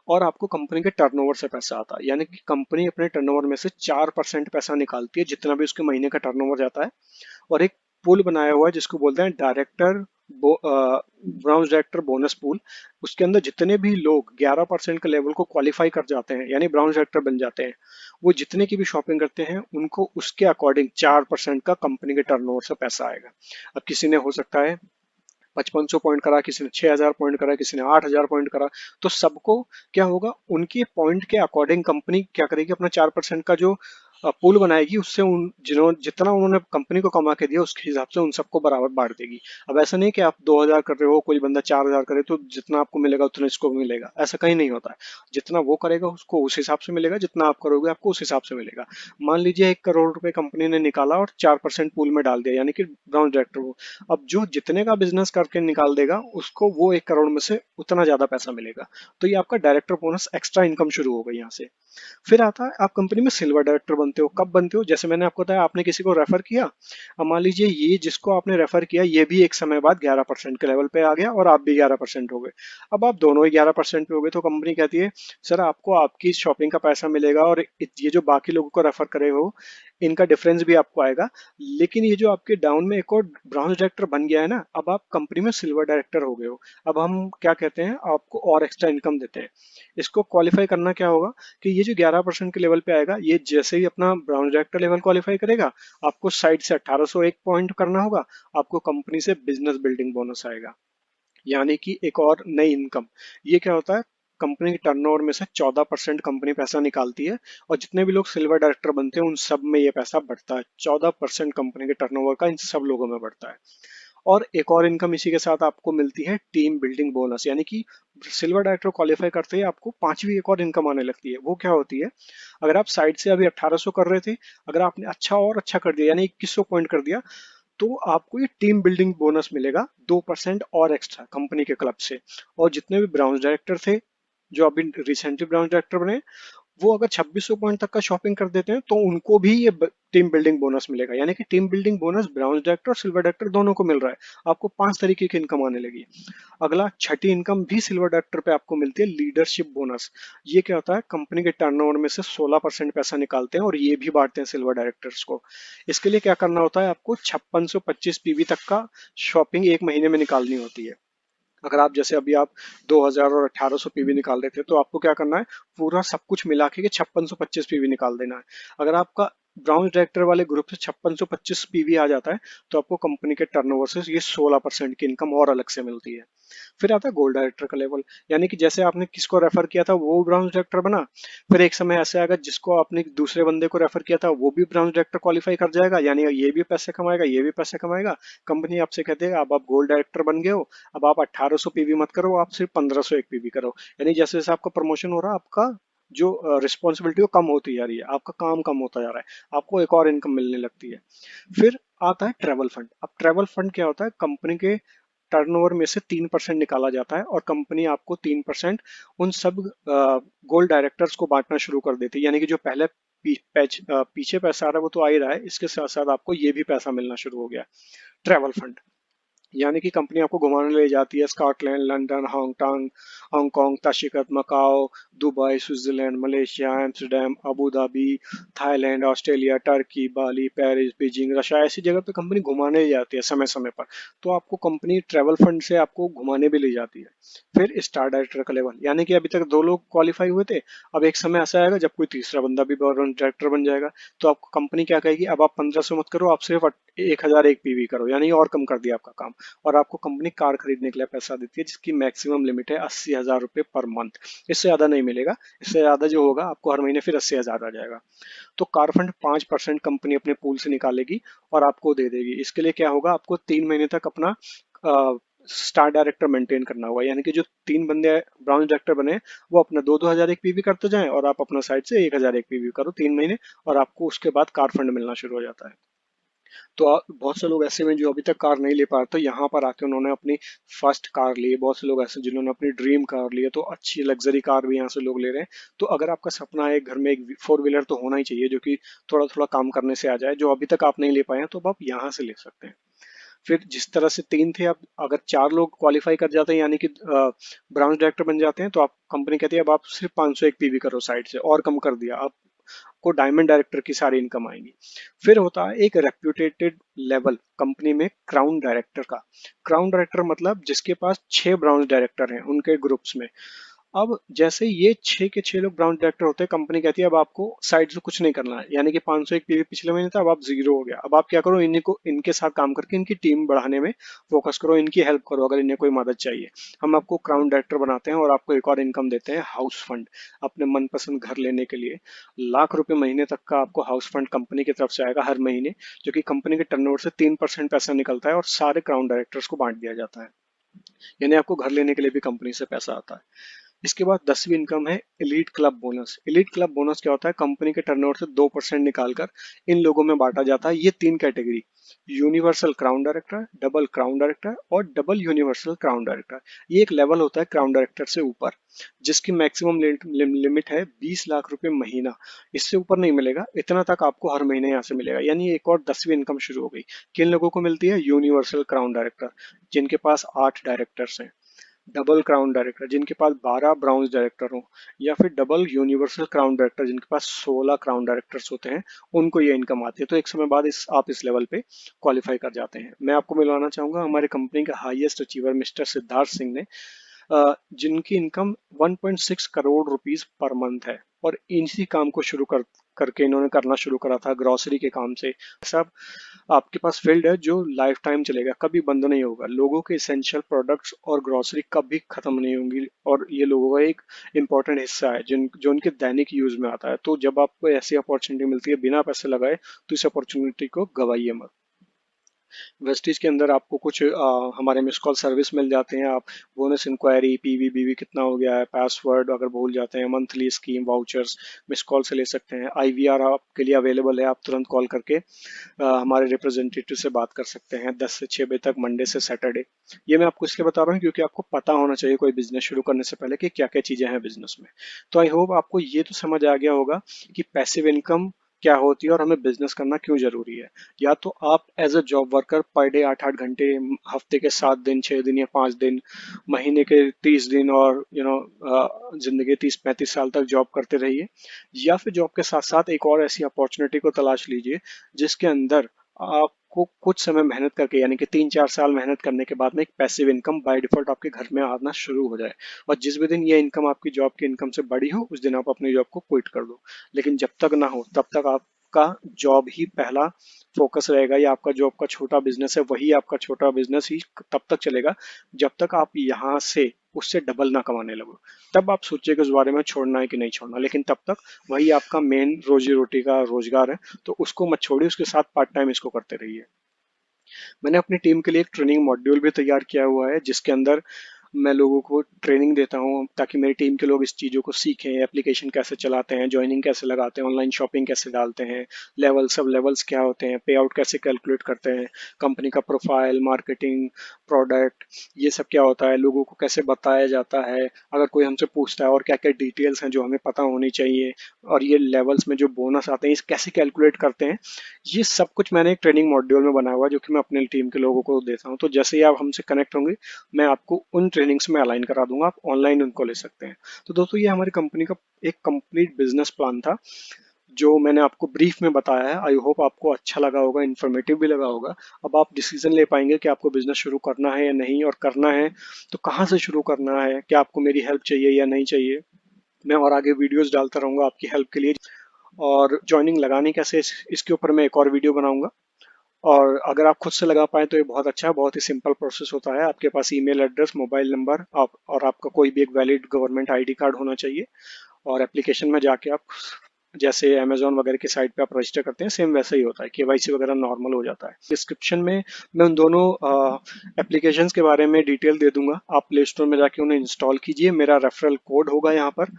और आपको कंपनी के टर्नओवर से पैसा आता है, यानी कि कंपनी अपने टर्नओवर में से 4% पैसा निकालती है जितना भी उसके महीने का टर्नओवर जाता है। और एक पूल बनाया हुआ है जिसको बोलते हैं director brown director bonus pool. उसके अंदर जितने भी लोग 11% के लेवल को क्वालिफाई कर जाते हैं यानी ब्राउन डायरेक्टर बन जाते हैं, वो जितने की भी शॉपिंग करते हैं उनको उसके अकॉर्डिंग 4% का कंपनी के टर्नओवर से पैसा आएगा। अब किसी ने हो सकता है 5500 पॉइंट करा, किसी ने 6000 पॉइंट करा, किसी ने 8000 पॉइंट करा, तो सबको क्या होगा, उनके पॉइंट के अकॉर्डिंग कंपनी क्या करेगी, अपना 4% का जो पूल बनाएगी, उससे उन जिन्होंने जितना उन्होंने कंपनी को कमा के दिया उसके हिसाब से उन सबको बराबर बांट देगी। अब ऐसा नहीं कि आप 2000 कर रहे हो, कोई बंदा 4000 करे तो जितना आपको मिलेगा उतना इसको भी मिलेगा, ऐसा कहीं नहीं होता है। जितना वो करेगा उसको उस हिसाब से मिलेगा, जितना आप करोगे आपको उस हिसाब से मिलेगा। मान लीजिए 1 करोड़ रुपए कंपनी ने निकाला और 4% पूल में डाल दिया, यानी कि ब्राउन डायरेक्टर को, अब जो जितने का बिजनेस करके निकाल देगा उसको वो 1 करोड़ में से उतना ज्यादा पैसा मिलेगा। तो ये आपका डायरेक्टर बोनस एक्स्ट्रा इनकम शुरू हो गई यहाँ से। फिर आता है आप कंपनी में सिल्वर डायरेक्टर बनते हो। कब बनते हो, जैसे मैंने आपको बताया, आपने किसी को रेफर किया, अब मान लीजिए ये जिसको आपने रेफर किया ये भी एक समय बाद 11% के लेवल पे आ गया और आप भी 11% हो गए। अब आप दोनों ही 11% पे हो गए तो कंपनी कहती है सर आपको आपकी शॉपिंग का पैसा मिलेगा, और ये जो बाकी लोगों को रेफर करे हो इनका डिफरेंस भी आपको आएगा। लेकिन ये जो आपके डाउन में एक और ब्राउन डायरेक्टर बन गया है ना, अब आप कंपनी में सिल्वर डायरेक्टर हो गए हो। अब हम क्या कहते हैं, आपको और एक्स्ट्रा इनकम देते हैं। इसको क्वालिफाई करना क्या होगा कि ये जो 11% के लेवल पे आएगा, ये जैसे ही अपना ब्राउन डायरेक्टर लेवल क्वालिफाई करेगा, आपको साइड से 1801 पॉइंट करना होगा, आपको कंपनी से बिजनेस बिल्डिंग बोनस आएगा, यानी कि एक और नई इनकम। ये क्या होता है, कंपनी के टर्नओवर में से 14% कंपनी पैसा निकालती है, और जितने भी लोग सिल्वर डायरेक्टर बनते हैं उन सब में ये पैसा बढ़ता है। 14% कंपनी के टर्नओवर का इन सब लोगों में बढ़ता है। और एक और इनकम इसी के साथ आपको मिलती है, टीम बिल्डिंग बोनस, यानी कि सिल्वर डायरेक्टर क्वालिफाई करते ही आपको पांचवी एक और इनकम आने लगती है। वो क्या होती है, अगर आप साइड से अभी 1800 कर रहे थे, अगर आपने अच्छा और अच्छा कर दिया यानी 2100 पॉइंट कर दिया, तो आपको ये टीम बिल्डिंग बोनस मिलेगा 2% और एक्स्ट्रा कंपनी के क्लब से। और जितने भी ब्राउन डायरेक्टर थे जो अभी रिसेंटली ब्राउन डायरेक्टर बने, वो अगर 2600 पॉइंट तक का शॉपिंग कर देते हैं तो उनको भी ये टीम बिल्डिंग बोनस मिलेगा, यानी कि team building bonus brown director और सिल्वर डायरेक्टर दोनों को मिल रहा है। आपको 5 तरीके की इनकम आने लगी। अगला छठी इनकम भी सिल्वर डायरेक्टर पे आपको मिलती है, लीडरशिप बोनस। ये क्या होता है, कंपनी के टर्नओवर में से 16% पैसा निकालते हैं और ये भी बांटते हैं सिल्वर डायरेक्टर्स को। इसके लिए क्या करना होता है, आपको 5625 पीवी तक का शॉपिंग एक महीने में निकालनी होती है। अगर आप जैसे अभी आप 2000 और 1800 पीवी निकाल रहे थे तो आपको क्या करना है, पूरा सब कुछ मिला के 5625 पीवी निकाल देना है। अगर आपका ब्राउन डायरेक्टर वाले ग्रुप से 5625 पीवी आ जाता है तो आपको कंपनी के टर्नओवर से ये 16% की इनकम और अलग से मिलती है। फिर आता है गोल्ड डायरेक्टर का लेवल, यानी कि जैसे आपने किसको रेफर किया था वो ब्रांच डायरेक्टर बना, फिर एक समय ऐसे आएगा जिसको आपने दूसरे बंदे को रेफर किया था वो भी ब्रांच डायरेक्टर क्वालिफाई कर जाएगा, यानी ये भी पैसे कमाएगा ये भी पैसे कमाएगा। कंपनी आपसे कहती है अब आप गोल्ड डायरेक्टर बन गए हो, अब आप 1800 पीवी मत करो, आप सिर्फ 1501 पीवी करो। यानी जैसे जैसे आपका प्रमोशन हो रहा है आपका जो रिस्पॉन्सिबिलिटी वो कम होती जा रही है, आपका काम कम होता जा रहा है, आपको एक और इनकम मिलने लगती है। फिर आता है ट्रेवल फंड। अब ट्रेवल फंड क्या होता है, कंपनी के टर्नओवर में से 3% निकाला जाता है और कंपनी आपको 3% उन सब गोल्ड डायरेक्टर्स को बांटना शुरू कर देती है। यानी कि जो पहले पीछे पैसा आ रहा है वो तो आ ही रहा है, इसके साथ साथ आपको ये भी पैसा मिलना शुरू हो गया। ट्रेवल फंड यानी कि कंपनी आपको घुमाने ले जाती है Scotland, London, Hong Kong, Hong Kong, Tashkent, Macau, Dubai, Switzerland, Malaysia, Amsterdam, Abu Dhabi, Thailand, Australia, Turkey, Bali, Paris, Beijing, Russia, ऐसी जगह पे कंपनी घुमाने ले जाती है समय समय पर। तो आपको कंपनी ट्रेवल फंड से आपको घुमाने भी ले जाती है। फिर स्टार डायरेक्टर का लेवल, यानी कि अभी तक 2 लोग क्वालिफाई हुए थे, अब एक समय ऐसा आएगा जब कोई तीसरा बंदा भी डायरेक्टर बन जाएगा। तो आपको कंपनी क्या कहेगी, अब आप 1500 मत करो, आप सिर्फ 1001 पीवी करो, यानी और कम कर दिया आपका काम। और आपको कंपनी कार खरीदने के लिए पैसा देती है जिसकी मैक्सिमम लिमिट है 80,000 रुपये पर मंथ। इससे ज्यादा नहीं मिलेगा, इससे ज्यादा जो होगा आपको हर महीने फिर 80,000 आ जाएगा। तो कार फंड 5% कंपनी अपने पूल से निकालेगी और आपको दे देगी। इसके लिए क्या होगा, आपको 3 महीने तक अपना स्टार डायरेक्टर मेंटेन करना होगा, यानी कि जो 3 बंदे ब्रांच डायरेक्टर बने वो अपना 2-2001 पीवी करते जाएं और आप अपना साइड से 1001 पीवी करो 3 महीने, और आपको उसके बाद कार फंड मिलना शुरू हो जाता है। तो बहुत से लोग ऐसे में जो अभी तक कार नहीं ले पा रहे, तो यहाँ पर आके उन्होंने अपनी फर्स्ट कार ली है। बहुत से लोग ऐसे जिन्होंने अपनी ड्रीम कार ली है, तो अच्छी लग्जरी कार भी यहाँ से लोग ले रहे हैं। तो अगर आपका सपना है घर में एक 4 व्हीलर तो होना ही चाहिए जो कि थोड़ा थोड़ा काम करने से आ जाए, जो अभी तक आप नहीं ले पाए हैं, तो अब आप यहाँ से ले सकते हैं। फिर जिस तरह से 3 थे, अब अगर 4 लोग क्वालिफाई कर जाते हैं यानी कि ब्रांच डायरेक्टर बन जाते हैं, तो आप कंपनी कहती है अब आप सिर्फ 501 पीवी करो साइड से, और कम कर दिया, अब को डायमंड डायरेक्टर की सारी इनकम आएगी। फिर होता है एक रेप्यूटेटेड लेवल कंपनी में क्राउन डायरेक्टर का। क्राउन डायरेक्टर मतलब जिसके पास 6 ब्रांच डायरेक्टर हैं उनके ग्रुप्स में। अब जैसे ये 6 के 6 लोग ब्रांच डायरेक्टर होते हैं, कंपनी कहती है अब आपको साइड से कुछ नहीं करना है, यानी कि 501 पीवी पिछले महीने था, अब आप 0 हो गया। अब आप क्या करो, इन्हीं को इनके साथ काम करके इनकी टीम बढ़ाने में फोकस करो, इनकी हेल्प करो अगर इन्हें कोई मदद चाहिए। हम आपको क्राउन डायरेक्टर बनाते हैं और आपको एक और इनकम देते हैं, हाउस फंड। अपने मनपसंद घर लेने के लिए लाख रुपए महीने तक का आपको हाउस फंड कंपनी की तरफ से आएगा हर महीने, जो कि कंपनी के टर्नओवर से 3% पैसा निकलता है और सारे क्राउन डायरेक्टर्स को बांट दिया जाता है। यानी आपको घर लेने के लिए भी कंपनी से पैसा आता है। इसके बाद 10वीं इनकम है elite club bonus. Elite club bonus क्या होता है, कंपनी के टर्नओवर से 2% निकालकर इन लोगों में बांटा जाता है। ये 3 category, universal crown director, double crown director और डबल यूनिवर्सल क्राउन डायरेक्टर। ये एक लेवल होता है क्राउन डायरेक्टर से ऊपर, जिसकी मैक्सिमम लिमिट है 20 लाख रुपए महीना। इससे ऊपर नहीं मिलेगा, इतना तक आपको हर महीने यहाँ से मिलेगा। यानी एक और 10वीं इनकम शुरू हो गई। किन लोगों को मिलती है, यूनिवर्सल क्राउन डायरेक्टर जिनके पास 8 डायरेक्टर्स हैं, डबल क्राउन डायरेक्टर जिनके पास 12 ब्राउन्स डायरेक्टर हो, या फिर डबल यूनिवर्सल क्राउन डायरेक्टर जिनके पास 16 क्राउन डायरेक्टर्स होते हैं, उनको ये इनकम आती है। तो एक समय बाद आप इस लेवल पे क्वालिफाई कर जाते हैं। मैं आपको मिलवाना चाहूंगा हमारे कंपनी का highest achiever mister Siddharth Singh ने, जिनकी income 1.6 crore rupees per month है। और इसी काम को शुरू करके इन्होंने करना शुरू करा था ग्रोसरी के काम से। सब आपके पास फील्ड है जो लाइफ टाइम चलेगा, कभी बंद नहीं होगा। लोगों के इसेंशियल प्रोडक्ट्स और ग्रोसरी कभी खत्म नहीं होंगी, और ये लोगों का एक इम्पोर्टेंट हिस्सा है जिन जो उनके दैनिक यूज में आता है। तो जब आपको ऐसी अपॉर्चुनिटी मिलती है बिना पैसे लगाए, तो इस अपॉर्चुनिटी को गवाइए मत। वेस्टीज के अंदर आपको कुछ हमारे मिस कॉल सर्विस मिल जाते हैं। आप बोनस इंक्वायरी, पीवी बीवी कितना हो गया है, पासवर्ड अगर भूल जाते हैं, monthly scheme vouchers miss call से ले सकते हैं। आईवीआर आपके लिए अवेलेबल है, आप तुरंत कॉल करके हमारे रिप्रेजेंटेटिव से बात कर सकते हैं 10 से 6 बजे तक, मंडे से सैटरडे। ये मैं आपको इसलिए बता रहा हूँ क्योंकि आपको पता होना चाहिए कोई बिजनेस शुरू करने से पहले कि क्या क्या चीजें हैं बिजनेस में। तो आई होप आपको ये तो समझ आ गया होगा कि पैसिव इनकम क्या होती है और हमें बिजनेस करना क्यों जरूरी है। या तो आप as a job worker per day 8-8 घंटे, हफ्ते के 7 दिन, 6 दिन या 5 दिन, महीने के 30 दिन, और जिंदगी 30-35 साल तक जॉब करते रहिए। या फिर जॉब के साथ साथ एक और ऐसी अपॉर्चुनिटी को तलाश लीजिए जिसके अंदर आपको कुछ समय मेहनत करके, यानी कि 3-4 साल मेहनत करने के बाद में एक पैसिव इनकम बाय डिफॉल्ट आपके घर में आना शुरू हो जाए। और जिस भी दिन ये इनकम आपकी जॉब की इनकम से बड़ी हो, उस दिन आप अपनी जॉब को क्विट कर दो। लेकिन जब तक ना हो तब तक आप आपका जॉब ही पहला फोकस रहेगा, या आपका जो आपका छोटा बिजनेस है वही आपका छोटा बिजनेस ही तब तक चलेगा जब तक आप यहाँ से उससे डबल ना कमाने लगो। तब आप सोचिएगा उस बारे में छोड़ना है कि नहीं छोड़ना, लेकिन तब तक वही आपका मेन रोजी रोटी का रोजगार है, तो उसको मत छोड़िए, उसके साथ पार्ट टाइम इसको करते रहिए। मैंने अपनी टीम के लिए एक ट्रेनिंग मॉड्यूल भी तैयार किया हुआ है, जिसके अंदर मैं लोगों को ट्रेनिंग देता हूँ ताकि मेरी टीम के लोग इस चीज़ों को सीखें, एप्लीकेशन कैसे चलाते हैं, ज्वाइनिंग कैसे लगाते हैं, ऑनलाइन शॉपिंग कैसे डालते हैं, सब लेवल्स क्या होते हैं, पे आउट कैसे कैलकुलेट करते हैं, कंपनी का प्रोफाइल, मार्केटिंग, प्रोडक्ट, ये सब क्या होता है, लोगों को कैसे बताया जाता है, अगर कोई हमसे पूछता है और क्या क्या डिटेल्स हैं जो हमें पता होनी चाहिए, और ये लेवल्स में जो बोनस आते हैं इस कैसे कैलकुलेट करते हैं। ये सब कुछ मैंने एक ट्रेनिंग मॉड्यूल में बनाया हुआ है जो कि मैं अपने टीम के लोगों को देता हूँ। तो जैसे ही आप हमसे कनेक्ट होंगे मैं आपको उन ट्रेनिंग्स में अलाइन करा दूंगा, आप ऑनलाइन उनको ले सकते हैं। तो दोस्तों ये हमारी कंपनी का एक कंप्लीट बिजनेस प्लान था जो मैंने आपको ब्रीफ में बताया है। आई होप आपको अच्छा लगा होगा, इन्फॉर्मेटिव भी लगा होगा। अब आप डिसीजन ले पाएंगे कि आपको बिजनेस शुरू करना है या नहीं, और करना है तो कहाँ से शुरू करना है, क्या आपको मेरी हेल्प चाहिए या नहीं चाहिए। मैं और आगे वीडियोस डालता रहूंगा आपकी हेल्प के लिए, और ज्वाइनिंग लगानी कैसे इसके ऊपर मैं एक और वीडियो बनाऊंगा। और अगर आप खुद से लगा पाए तो ये बहुत अच्छा है, बहुत ही सिंपल प्रोसेस होता है। आपके पास ईमेल एड्रेस, मोबाइल नंबर आप और आपका कोई भी एक वैलिड गवर्नमेंट आईडी कार्ड होना चाहिए, और एप्लीकेशन में जाके आप जैसे अमेजोन वगैरह की साइट पे आप रजिस्टर करते हैं सेम वैसे ही होता है, केवाईसी वगैरह नॉर्मल हो जाता है। डिस्क्रिप्शन में मैं उन दोनों एप्लीकेशंस के बारे में डिटेल दे दूंगा, आप प्ले स्टोर में जाके उन्हें इंस्टॉल कीजिए। मेरा रेफरल कोड होगा यहाँ पर,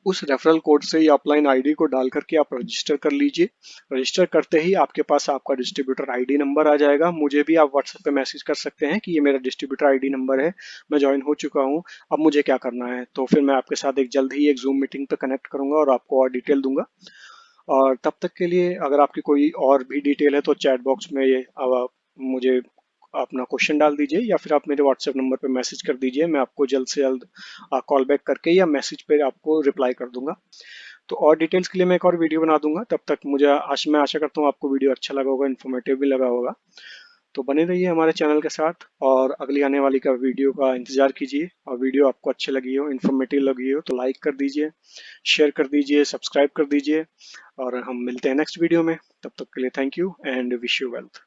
उस रेफरल कोड से ही अपलाइन आईडी को डाल करके आप रजिस्टर कर लीजिए। रजिस्टर करते ही आपके पास आपका डिस्ट्रीब्यूटर आईडी नंबर आ जाएगा। मुझे भी आप व्हाट्सएप पे मैसेज कर सकते हैं कि ये मेरा डिस्ट्रीब्यूटर आईडी नंबर है, मैं ज्वाइन हो चुका हूँ, अब मुझे क्या करना है। तो फिर मैं आपके साथ एक जल्द ही एक जूम मीटिंग पे कनेक्ट करूंगा और आपको और डिटेल दूंगा। और तब तक के लिए अगर आपकी कोई और भी डिटेल है तो चैट बॉक्स में ये मुझे अपना क्वेश्चन डाल दीजिए, या फिर आप मेरे व्हाट्सएप नंबर पे मैसेज कर दीजिए। मैं आपको जल्द से जल्द कॉल बैक करके या मैसेज पे आपको रिप्लाई कर दूंगा। तो और डिटेल्स के लिए मैं एक और वीडियो बना दूंगा। तब तक मैं आशा करता हूँ आपको वीडियो अच्छा लगा होगा, इन्फॉर्मेटिव भी लगा होगा। तो बने रहिए हमारे चैनल के साथ, और अगली आने वाली का वीडियो का इंतजार कीजिए। और वीडियो आपको अच्छी लगी हो, इन्फॉर्मेटिव लगी हो तो लाइक कर दीजिए, शेयर कर दीजिए, सब्सक्राइब कर दीजिए, और हम मिलते हैं नेक्स्ट वीडियो में। तब तक के लिए thank you and wish you wealth.